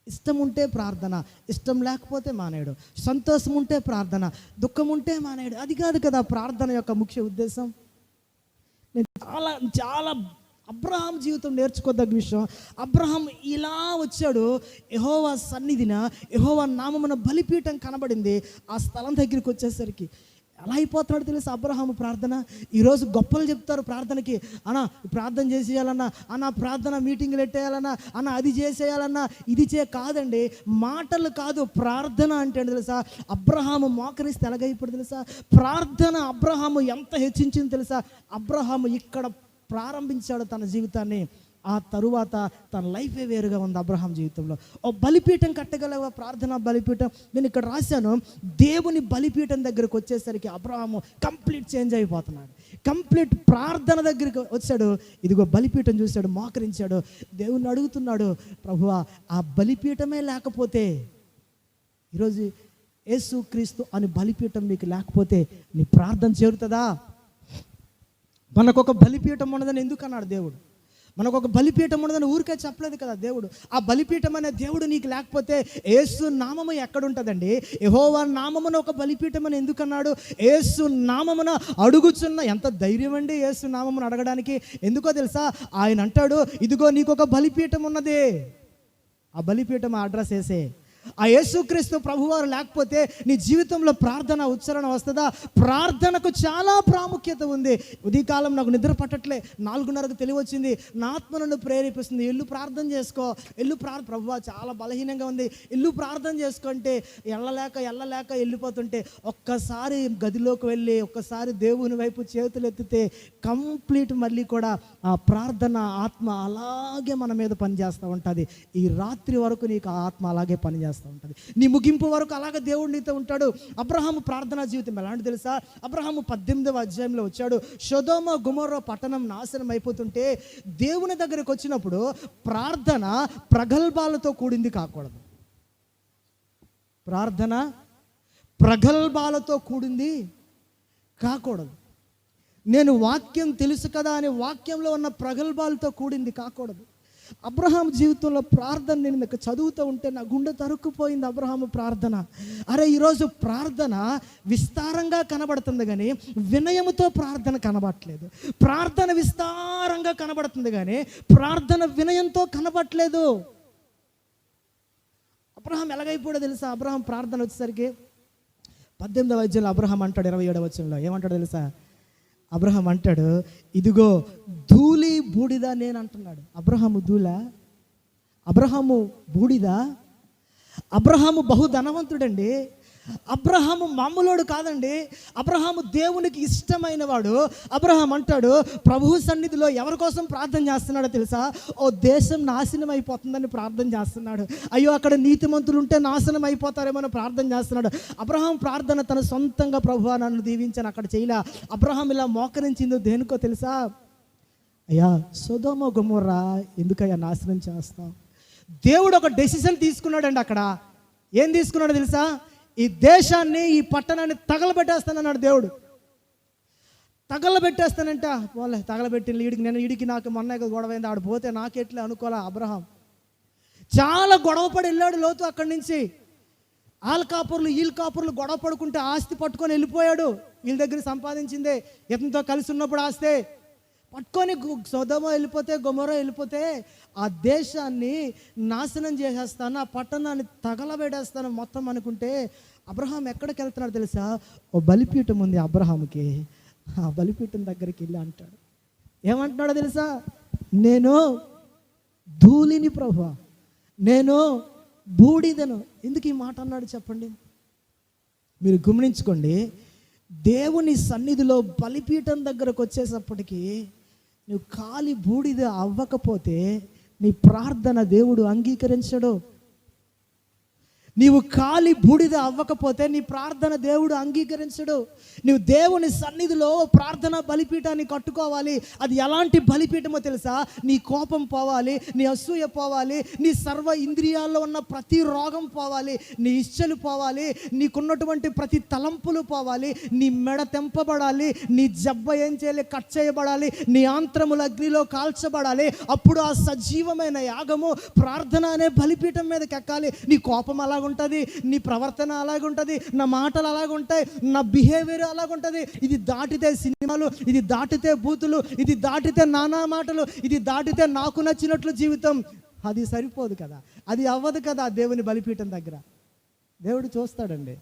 ఇష్టం ఉంటే ప్రార్థన, ఇష్టం లేకపోతే మానేయడు. సంతోషం ఉంటే ప్రార్థన, దుఃఖం ఉంటే మానేయడు. అది కాదు కదా ప్రార్థన యొక్క ముఖ్య ఉద్దేశం. నేను చాలా చాలా అబ్రహాం జీవితం నేర్చుకోదగ్గ విషయం. అబ్రహాం ఇలా వచ్చాడు, యెహోవా సన్నిధిన, యెహోవా నామమున బలిపీఠం కనబడింది. ఆ స్థలం దగ్గరికి వచ్చేసరికి ఎలా అయిపోతున్నాడు తెలుసా అబ్రహాము ప్రార్థన. ఈరోజు గొప్పలు చెప్తారు ప్రార్థనకి, అన్నా ప్రార్థన చేసేయాలన్నా, అన్న ప్రార్థన మీటింగ్లు పెట్టేయాలన్నా, అన్న అది చేసేయాలన్నా, ఇది కాదండి, మాటలు కాదు ప్రార్థన అంటే తెలుసా. అబ్రహాము మోకరిస్తే ఎలాగైపోతుంది తెలుసా? ప్రార్థన అబ్రహాము ఎంత హెచ్చించింది తెలుసా? అబ్రహాము ఇక్కడ ప్రారంభించాడు తన జీవితాన్ని, ఆ తరువాత తన లైఫే వేరుగా ఉంది అబ్రహాం జీవితంలో. ఓ బలిపీఠం కట్టగలవా? ప్రార్థన బలిపీఠం. నేను ఇక్కడ రాశాను, దేవుని బలిపీఠం దగ్గరకు వచ్చేసరికి అబ్రహాము కంప్లీట్ చేంజ్ అయిపోతున్నాడు. కంప్లీట్ ప్రార్థన దగ్గరికి వచ్చాడు. ఇదిగో బలిపీఠం చూశాడు, మోకరించాడు, దేవుణ్ణి అడుగుతున్నాడు, ప్రభువా ఆ బలిపీఠమే లేకపోతే, ఈరోజు యేసుక్రీస్తు అని బలిపీఠం మీకు లేకపోతే నీ ప్రార్థన చేరుతుందా? మనకొక బలిపీఠం ఉన్నదని ఎందుకు అన్నాడు దేవుడు? మనకొక బలిపీఠం ఉన్నదని ఊరికే చెప్పలేదు కదా దేవుడు. ఆ బలిపీఠం అనే దేవుడు నీకు లేకపోతే యేసు నామము ఎక్కడుంటుందండి? యెహోవా నామమున ఒక బలిపీఠం అని ఎందుకు అన్నాడు? యేసు నామమున అడుగుచున్న, ఎంత ధైర్యం అండి యేసు నామమును అడగడానికి. ఎందుకో తెలుసా? ఆయన అంటాడు, ఇదిగో నీకు ఒక బలిపీఠం ఉన్నది, ఆ బలిపీఠం అడ్రస్ వేసే. ఆ యేసుక్రీస్తు ప్రభువారు లేకపోతే నీ జీవితంలో ప్రార్థన ఉచ్చారణ వస్తుందా? ప్రార్థనకు చాలా ప్రాముఖ్యత ఉంది. ఉదయకాలం నాకు నిద్ర పట్టట్లే, 4:30కు తెలివచ్చింది, నా ఆత్మ నన్ను ప్రేరేపిస్తుంది, ఇల్లు ప్రార్థన చేసుకో, ప్రభువా చాలా బలహీనంగా ఉంది, ఇల్లు ప్రార్థన చేసుకుంటే ఎల్లలేక వెళ్ళిపోతుంటే, ఒక్కసారి గదిలోకి వెళ్ళి ఒక్కసారి దేవుని వైపు చేతులు ఎత్తితే కంప్లీట్ మళ్ళీ కూడా ఆ ప్రార్థన ఆత్మ అలాగే మన మీద పనిచేస్తూ ఉంటుంది. ఈ రాత్రి వరకు నీకు ఆ ఆత్మ అలాగే పనిచేస్తూ ఉంటుంది. నీ ముగింపు వరకు అలాగే దేవుడు నీతో ఉంటాడు. అబ్రహాము ప్రార్థనా జీవితం ఎలాంటి తెలుసా? అబ్రహాము 18వ అధ్యాయంలో వచ్చాడు. సొదొమ గొమొర్రా పట్టణం నాశనం అయిపోతుంటే దేవుని దగ్గరకు వచ్చినప్పుడు ప్రార్థన ప్రగల్భాలతో కూడింది కాకూడదు. ప్రార్థన ప్రగల్భాలతో కూడింది కాకూడదు. నేను వాక్యం తెలుసు కదా అనే వాక్యంలో ఉన్న ప్రగల్భాలతో కూడింది కాకూడదు. అబ్రహాం జీవితంలో ప్రార్థన నేను చదువుతూ ఉంటే నా గుండె తరుక్కుపోయింది. అబ్రహాము ప్రార్థన, అరే ఈరోజు ప్రార్థన విస్తారంగా కనబడుతుంది కానీ వినయముతో ప్రార్థన కనబడట్లేదు. ప్రార్థన విస్తారంగా కనబడుతుంది కానీ ప్రార్థన వినయంతో కనబడట్లేదు. అబ్రహాం ఎలాగైపోయాడో తెలుసా? అబ్రహాం ప్రార్థన వచ్చేసరికి 18వ అధ్యాయంలో అబ్రహాం అంటాడు, 27వ వచనంలో ఏమంటాడు తెలుసా? అబ్రహాం అంటాడు, ఇదిగో ధూళి బూడిద నేను అంటున్నాడు. అబ్రహాము ధూళ? అబ్రహాము బూడిద? అబ్రహాము బహుధనవంతుడండి. అబ్రహాము మామూలోడు కాదండి. అబ్రహాము దేవునికి ఇష్టమైన వాడు. అబ్రహాం అంటాడు, ప్రభు సన్నిధిలో ఎవరి కోసం ప్రార్థన చేస్తున్నాడో తెలుసా? ఓ దేశం నాశనం అయిపోతుందని ప్రార్థన చేస్తున్నాడు. అయ్యో అక్కడ నీతిమంతులు ఉంటే నాశనం అయిపోతారేమో ప్రార్థన చేస్తున్నాడు. అబ్రహాం ప్రార్థన తన సొంతంగా, ప్రభువా నన్ను దీవించాను అక్కడ చేయలే. అబ్రహాం ఇలా మోకరించిందో దేనికో తెలుసా? అయ్యా సొదొమ గొమొర్రా ఎందుకయ్యా నాశనం చేస్తావు? దేవుడు ఒక డెసిషన్ తీసుకున్నాడండి. అక్కడ ఏం తీసుకున్నాడో తెలుసా? ఈ దేశాన్ని, ఈ పట్టణాన్ని తగలబెట్టేస్తానన్నాడు దేవుడు. తగలబెట్టేస్తానంట. పోలే తగలబెట్టిన ఈడికి నాకు మొన్న గొడవైంది, ఆడు పోతే నాకెట్లే అనుకోలే అబ్రహాం. చాలా గొడవ పడి వెళ్ళాడు లోతు అక్కడి నుంచి. వాళ్ళ కాపుర్లు వీళ్ళ కాపుర్లు గొడవ పడుకుంటే ఆస్తి పట్టుకొని వెళ్ళిపోయాడు. వీళ్ళ దగ్గర సంపాదించిందే, ఇతనితో కలిసి ఉన్నప్పుడు ఆస్తే పట్టుకొని సొదొమ వెళ్ళిపోతే, గొమొర్రా వెళ్ళిపోతే ఆ దేశాన్ని నాశనం చేసేస్తాను, ఆ పట్టణాన్ని తగలబెడేస్తాను మొత్తం అనుకుంటే అబ్రహాం ఎక్కడికి వెళ్తున్నాడు తెలుసా? ఓ బలిపీఠం ఉంది అబ్రహాంకి. ఆ బలిపీఠం దగ్గరికి వెళ్ళి అంటాడు, ఏమంటున్నాడో తెలుసా? నేను ధూళిని ప్రభువా, నేను బూడిదను. ఎందుకు ఈ మాట అన్నాడు చెప్పండి? మీరు గమనించుకోండి. దేవుని సన్నిధిలో బలిపీఠం దగ్గరకు వచ్చేటప్పటికి నువ్వు కాలి బూడిద అవ్వకపోతే నీ ప్రార్థన దేవుడు అంగీకరించడు. నీవు కాలి బూడిద అవ్వకపోతే నీ ప్రార్థన దేవుడు అంగీకరించడు. నువ్వు దేవుని సన్నిధిలో ప్రార్థన బలిపీఠాన్ని కట్టుకోవాలి. అది ఎలాంటి బలిపీఠమో తెలుసా? నీ కోపం పోవాలి, నీ అసూయ పోవాలి, నీ సర్వ ఇంద్రియాల్లో ఉన్న ప్రతి రోగం పోవాలి, నీ ఇచ్చలు పోవాలి, నీకున్నటువంటి ప్రతి తలంపులు పోవాలి, నీ మెడ తెంపబడాలి, నీ జబ్బ ఏం చేయాలి? కట్ చేయబడాలి, నీ ఆంత్రములు అగ్నిలో కాల్చబడాలి. అప్పుడు ఆ సజీవమైన యాగము ప్రార్థన అనే బలిపీఠం మీదకి ఎక్కాలి. నీ కోపం అలాగ ఉంటుంది, నీ ప్రవర్తన అలాగుంటుంది, నా మాటలు అలాగుంటాయి, నా బిహేవియర్ అలాగుంటుంది. ఇది దాటితే సినిమాలు, ఇది దాటితే బూతులు, ఇది దాటితే నానా మాటలు, ఇది దాటితే నాకు నచ్చినట్లు జీవితం. అది సరిపోదు కదా, అది అవ్వదు కదా. దేవుని బలిపీఠం దగ్గర దేవుడు చూస్తాడండి,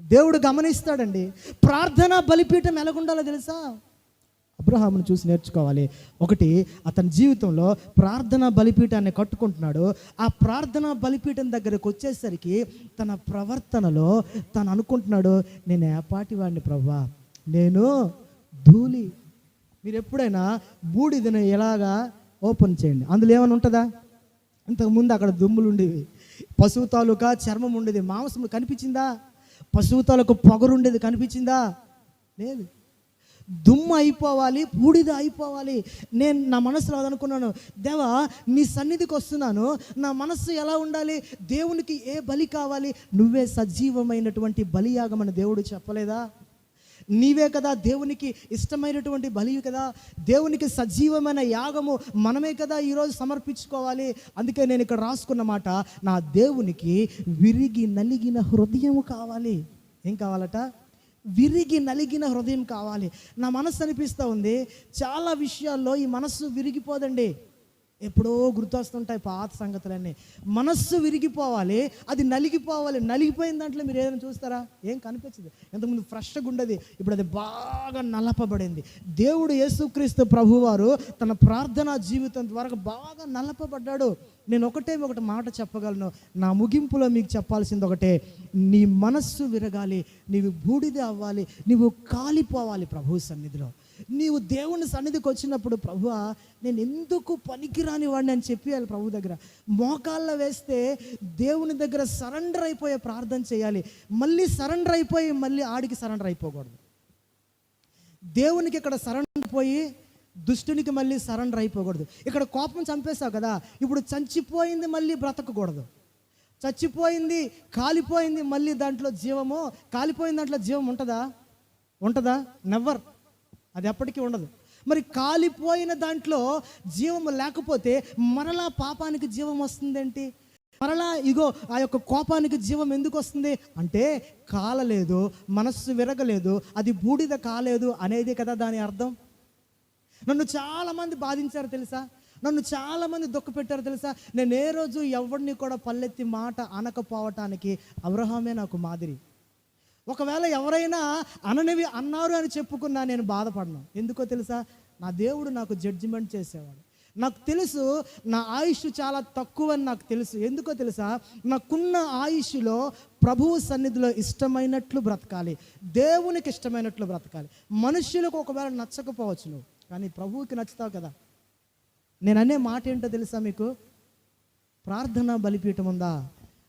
దేవుడు గమనిస్తాడండి. ప్రార్థన బలిపీఠం ఎలాగుండాలో తెలుసా? అబ్రహామును చూసి నేర్చుకోవాలి. ఒకటి, అతని జీవితంలో ప్రార్థన బలిపీఠాన్ని కట్టుకుంటున్నాడు. ఆ ప్రార్థన బలిపీఠం దగ్గరకు వచ్చేసరికి తన ప్రవర్తనలో తను అనుకుంటున్నాడు, నేను ఏపాటి వాడిని ప్రభువా, నేను ధూళి. మీరు ఎప్పుడైనా బూడిదని ఎలాగా ఓపెన్ చేయండి, అందులో ఏమైనా ఉంటుందా? ఇంతకుముందు అక్కడ దుమ్ములు ఉండేవి, పశువు తాలూకా చర్మం ఉండేది, మాంసం కనిపించిందా? పశువు తాలూకా పొగరు ఉండేది కనిపించిందా? లేదు. దుమ్ము అయిపోవాలి, బూడిద అయిపోవాలి. నేను నా మనసులో అనుకున్నాను, దేవా నీ సన్నిధికి వస్తున్నాను, నా మనస్సు ఎలా ఉండాలి? దేవునికి ఏ బలి కావాలి? నువ్వే సజీవమైనటువంటి బలియాగమని దేవుడు చెప్పలేదా? నీవే కదా దేవునికి ఇష్టమైనటువంటి బలి కదా, దేవునికి సజీవమైన యాగము మనమే కదా ఈరోజు సమర్పించుకోవాలి. అందుకే నేను ఇక్కడ రాసుకున్న మాట, నా దేవునికి విరిగి నలిగిన హృదయం కావాలి. ఏం కావాలట? విరిగి నలిగిన హృదయం కావాలి. నా మనస్సు అనిపిస్తూ ఉంది, చాలా విషయాల్లో ఈ మనస్సు విరిగిపోదండి. ఎప్పుడో గుర్తొస్తుంటాయి పాత సంగతులన్నీ. మనస్సు విరిగిపోవాలి, అది నలిగిపోవాలి. నలిగిపోయిన దాంట్లో మీరు ఏదైనా చూస్తారా? ఏం కనిపించదు. ఇంతకుముందు ఫ్రెష్గా ఉండేది, ఇప్పుడు అది బాగా నలపబడింది. దేవుడు యేసుక్రీస్తు ప్రభువారు తన ప్రార్థనా జీవితం ద్వారా బాగా నలపబడ్డాడు. నేను ఒకటి మాట చెప్పగలను, నా ముగింపులో మీకు చెప్పాల్సింది ఒకటే, నీ మనస్సు విరగాలి, నీవు బూడిద అవ్వాలి, నీవు కాలిపోవాలి ప్రభు సన్నిధిలో. నీవు దేవుని సన్నిధికి వచ్చినప్పుడు, ప్రభువా నేను ఎందుకు పనికిరాని వాడిని అని చెప్పాలి ప్రభు దగ్గర. మోకాళ్ళ వేస్తే దేవుని దగ్గర సరెండర్ అయిపోయే ప్రార్థన చేయాలి. మళ్ళీ సరెండర్ అయిపోయి మళ్ళీ ఆడికి సరెండర్ అయిపోకూడదు. దేవునికి ఇక్కడ సరెండర్ అయిపోయి దుష్టునికి మళ్ళీ సరెండర్ అయిపోకూడదు. ఇక్కడ కోపం చంపేశావు కదా, ఇప్పుడు చచ్చిపోయింది మళ్ళీ బ్రతకకూడదు. చచ్చిపోయింది, కాలిపోయింది, మళ్ళీ దాంట్లో జీవము, కాలిపోయిన దాంట్లో జీవం ఉంటుందా? నెవర్. అది ఎప్పటికీ ఉండదు. మరి కాలిపోయిన దాంట్లో జీవము లేకపోతే మరలా పాపానికి జీవం వస్తుందేంటి? మరలా ఇగో ఆ యొక్క కోపానికి జీవం ఎందుకు వస్తుంది అంటే, కాలలేదు, మనస్సు విరగలేదు, అది బూడిద కాలేదు అనేది కదా దాని అర్థం. నన్ను చాలామంది బాధించారు తెలుసా, నన్ను చాలామంది దుఃఖపెట్టారు తెలుసా. నేను ఏ రోజు ఎవరిని కూడా పల్లెత్తి మాట అనకపోవటానికి అబ్రహామే నాకు మాదిరి. ఒకవేళ ఎవరైనా అననివి అన్నారు అని చెప్పుకున్నా నేను బాధపడను. ఎందుకో తెలుసా? నా దేవుడు నాకు జడ్జిమెంట్ చేసేవాడు. నాకు తెలుసు నా ఆయుష్ చాలా తక్కువ అని నాకు తెలుసు. ఎందుకో తెలుసా? నాకున్న ఆయుష్లో ప్రభువు సన్నిధిలో ఇష్టమైనట్లు బ్రతకాలి, దేవునికి ఇష్టమైనట్లు బ్రతకాలి. మనుషులకు ఒకవేళ నచ్చకపోవచ్చు నువ్వు, కానీ ప్రభువుకి నచ్చుతావు కదా. నేను అనే మాట ఏంటో తెలుసా మీకు? ప్రార్థన బలిపీఠం ఉందా?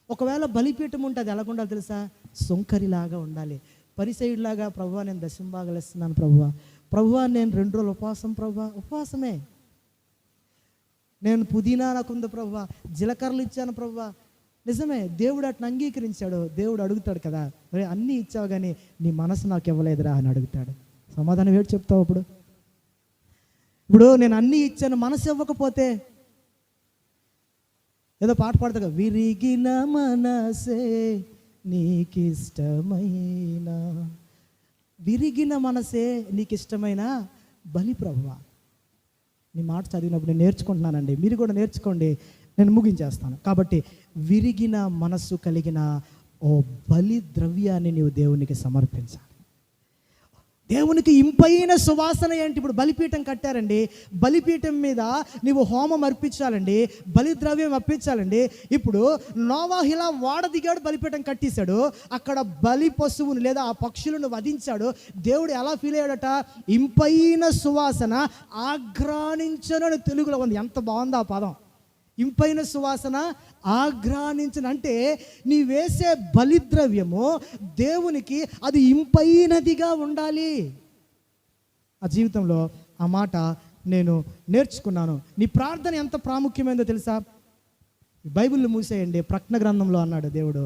ఒకవేళ బలిపీఠం ఉంటే అది ఎలాగుండాలి తెలుసా? సొంకరిలాగా ఉండాలి. పరిసయుడిలాగా, ప్రభువా నేను దశంభాగాలు ఇస్తున్నాను ప్రభువా నేను 2 రోజులు ఉపవాసం ప్రభువా, ఉపవాసమే. నేను పుదీనా నాకుంది ప్రభువా, జీలకర్రలు ఇచ్చాను ప్రభువా. నిజమే, దేవుడు అట్లా అంగీకరించాడు. దేవుడు అడుగుతాడు కదా, మరి అన్నీ ఇచ్చావు కానీ నీ మనసు నాకు ఇవ్వలేదురా అని అడుగుతాడు. సమాధానం ఏంటి చెప్తావు? ఇప్పుడు నేను అన్నీ ఇచ్చాను, మనసు ఇవ్వకపోతే ఏదో పాట పాడతా, విరిగిన మనసే నీకిష్టమైన, విరిగిన మనసే నీకిష్టమైన బలి ప్రభువా. నీ మాట చదివినప్పుడు నేను నేర్చుకుంటున్నానండి, మీరు కూడా నేర్చుకోండి, నేను ముగించేస్తాను. కాబట్టి విరిగిన మనస్సు కలిగిన ఓ బలి ద్రవ్యాన్ని నీవు దేవునికి సమర్పించాలి. దేవునికి ఇంపైన సువాసన ఏంటి? ఇప్పుడు బలిపీఠం కట్టారండి, బలిపీఠం మీద నీవు హోమం అర్పించాలండి, బలి ద్రవ్యం అర్పించాలండి. ఇప్పుడు నోవాహిలా వాడ దిగాడు, బలిపీఠం కట్టేశాడు, అక్కడ బలి పశువును లేదా ఆ పక్షులను వధించాడు. దేవుడు ఎలా ఫీల్ అయ్యాడట? ఇంపైన సువాసన ఆఘ్రాణించను తెలుగులో ఉంది. ఎంత బాగుంది ఆ పదం, ఇంపైన సువాసన ఆఘ్రాణించను. అంటే నీ వేసే బలిద్రవ్యము దేవునికి అది ఇంపైనదిగా ఉండాలి. ఆ జీవితంలో ఆ మాట నేను నేర్చుకున్నాను. నీ ప్రార్థన ఎంత ప్రాముఖ్యమైందో తెలుసా? బైబిల్ మూసేయండి, ప్రకటన గ్రంథంలో అన్నాడు దేవుడు,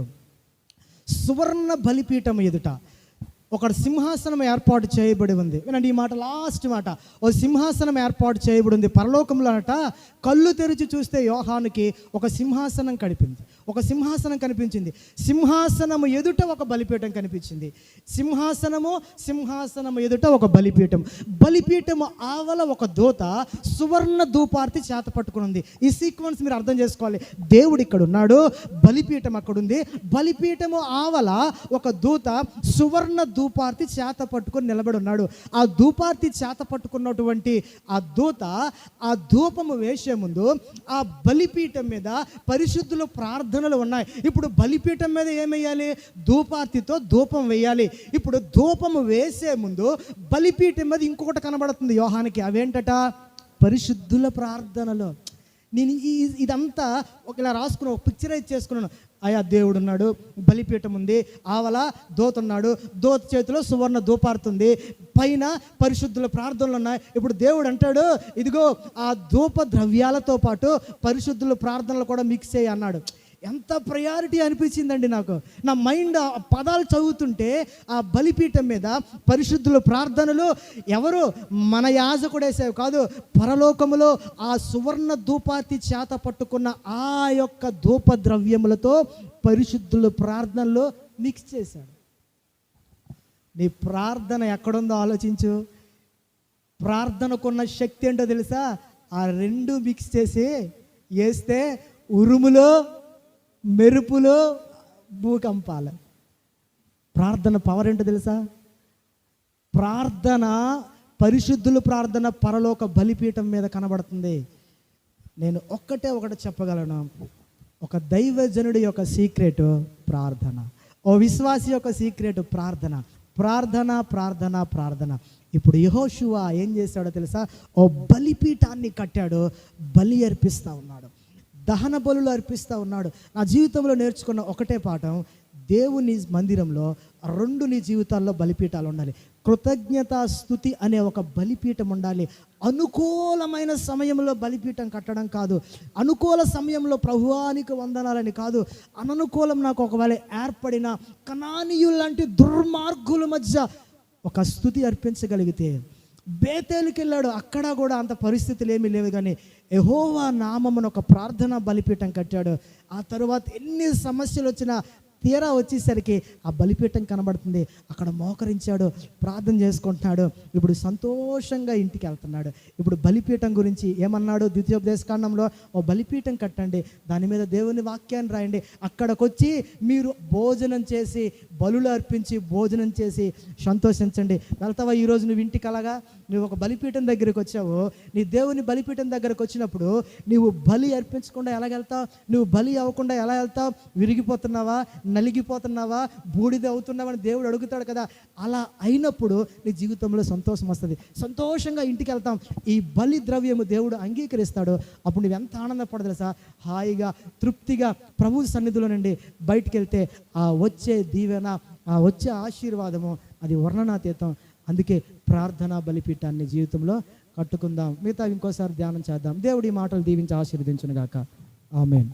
సువర్ణ బలిపీఠం ఎదుట ఒక సింహాసనం ఏర్పాటు చేయబడి ఉంది. వినండి ఈ మాట, లాస్ట్ మాట. ఓ సింహాసనం ఏర్పాటు చేయబడి ఉంది పరలోకంలో అట. కళ్ళు తెరిచి చూస్తే యోహానుకి ఒక సింహాసనం కనిపించింది. సింహాసనము ఎదుట ఒక బలిపీఠం కనిపించింది. సింహాసనము ఎదుట ఒక బలిపీఠము ఆవల ఒక దూత సువర్ణ ధూపార్తి చేత పట్టుకుని. ఈ సీక్వెన్స్ మీరు అర్థం చేసుకోవాలి. దేవుడు ఇక్కడ ఉన్నాడు, బలిపీఠం అక్కడ ఉంది, బలిపీఠము ఆవల ఒక దూత సువర్ణ ధూపార్తి చేత పట్టుకొని నిలబడి ఉన్నాడు. ఆ ధూపార్తి చేత పట్టుకున్నటువంటి ఆ దూత ఆ ధూపము వేసే ముందు ఆ బలిపీఠం మీద పరిశుద్ధుల ప్రార్థనలు ఉన్నాయి. ఇప్పుడు బలిపీఠం మీద ఏమేయాలి? ధూపార్తితో ధూపం వేయాలి. ఇప్పుడు ధూపము వేసే ముందు బలిపీఠం మీద ఇంకొకటి కనబడుతుంది యోహానికి. అవేంటట? పరిశుద్ధుల ప్రార్థనలు. నేను ఇదంతా ఇలా రాసుకుని ఒక పిక్చరైజ్ చేసుకున్నాను. అయా దేవుడు ఉన్నాడు, బలిపీఠం ఉంది, ఆవల దోత ఉన్నాడు, దోత చేతిలో సువర్ణ ధూపారుతుంది, పైన పరిశుద్ధుల ప్రార్థనలు ఉన్నాయి. ఇప్పుడు దేవుడు అంటాడు, ఇదిగో ఆ ధూప ద్రవ్యాలతో పాటు పరిశుద్ధుల ప్రార్థనలు కూడా మిక్స్ అయ్యి అన్నాడు. ఎంత ప్రయారిటీ అనిపించిందండి నాకు. నా మైండ్ ఆ పదాలు చదువుతుంటే ఆ బలిపీఠం మీద పరిశుద్ధుల ప్రార్థనలు ఎవరు? మన యాజకుడేసేవి కాదు, పరలోకములో ఆ సువర్ణ ధూపార్తి చేత పట్టుకున్న ఆ యొక్క ధూప ద్రవ్యములతో పరిశుద్ధుల ప్రార్థనలు మిక్స్ చేశాడు. నీ ప్రార్థన ఎక్కడుందో ఆలోచించు. ప్రార్థనకున్న శక్తి ఏంటో తెలుసా? ఆ రెండు మిక్స్ చేసి వేస్తే ఉరుములో, మెరుపులో, భూకంపాలు. ప్రార్థన పవర్ ఏంటో తెలుసా? ప్రార్థన, పరిశుద్ధుల ప్రార్థన పరలోక బలిపీఠం మీద కనబడుతుంది. నేను ఒకటి చెప్పగలను. ఒక దైవజనుడి యొక్క సీక్రెట్ ప్రార్థన, ఓ విశ్వాసి యొక్క సీక్రెట్ ప్రార్థన. ఇప్పుడు యెహోషువ ఏం చేశాడో తెలుసా? ఓ బలిపీఠాన్ని కట్టాడు, బలి అర్పిస్తూ ఉన్నాడు, దహన బలులు అర్పిస్తూ ఉన్నాడు. నా జీవితంలో నేర్చుకున్న ఒకటే పాఠం, దేవుని మందిరంలో రెండు నీ జీవితాల్లో బలిపీఠాలు ఉండాలి. కృతజ్ఞతా స్తుతి అనే ఒక బలిపీఠం ఉండాలి. అనుకూలమైన సమయంలో బలిపీఠం కట్టడం కాదు, అనుకూల సమయంలో ప్రభువానికి వందనాలని కాదు, అననుకూలం నాకు ఒకవేళ ఏర్పడిన కనానీయులు లాంటి దుర్మార్గుల మధ్య ఒక స్తుతి అర్పించగలిగితే. బేతేలుకి వెళ్ళాడు, అక్కడ కూడా అంత పరిస్థితులు ఏమీ లేవు, కానీ యెహోవా నామమున ఒక ప్రార్థన బలిపీఠం కట్టాడు. ఆ తరువాత ఎన్ని సమస్యలు వచ్చినా తీరా వచ్చేసరికి ఆ బలిపీఠం కనబడుతుంది, అక్కడ మోకరించాడు, ప్రార్థన చేసుకుంటున్నాడు. ఇప్పుడు సంతోషంగా ఇంటికి వెళ్తున్నాడు. ఇప్పుడు బలిపీఠం గురించి ఏమన్నాడు? ద్వితీయోపదేశకాండంలో ఓ బలిపీఠం కట్టండి, దాని మీద దేవుని వాక్యాన్ని రాయండి, అక్కడికొచ్చి మీరు భోజనం చేసి, బలులు అర్పించి భోజనం చేసి సంతోషించండి. వెళ్తావా ఈరోజు నువ్వు ఇంటికి? అలాగా నువ్వు ఒక బలిపీఠం దగ్గరికి వచ్చావు, నీ దేవుని బలిపీఠం దగ్గరకు వచ్చినప్పుడు నువ్వు బలి అర్పించకుండా ఎలా వెళ్తావు? నువ్వు బలి అవ్వకుండా ఎలా వెళ్తావు? విరిగిపోతున్నావా, నలిగిపోతున్నావా, బూడిద అవుతున్నావా అని దేవుడు అడుగుతాడు కదా. అలా అయినప్పుడు నీ జీవితంలో సంతోషం వస్తుంది, సంతోషంగా ఇంటికి వెళ్తాం. ఈ బలి ద్రవ్యము దేవుడు అంగీకరిస్తాడు. అప్పుడు నువ్వు ఎంత ఆనందపడదు తెలుసా? హాయిగా, తృప్తిగా ప్రభు సన్నిధిలో నుండి బయటికి వెళ్తే ఆ వచ్చే దీవెన, ఆ వచ్చే ఆశీర్వాదము అది వర్ణనాతీతం. అందుకే ప్రార్థనా బలిపీఠాన్ని జీవితంలో కట్టుకుందాం. మిగతా ఇంకోసారి ధ్యానం చేద్దాం. దేవుడి మాటలు దీవించి ఆశీర్వదించును గాక. ఆమేన్.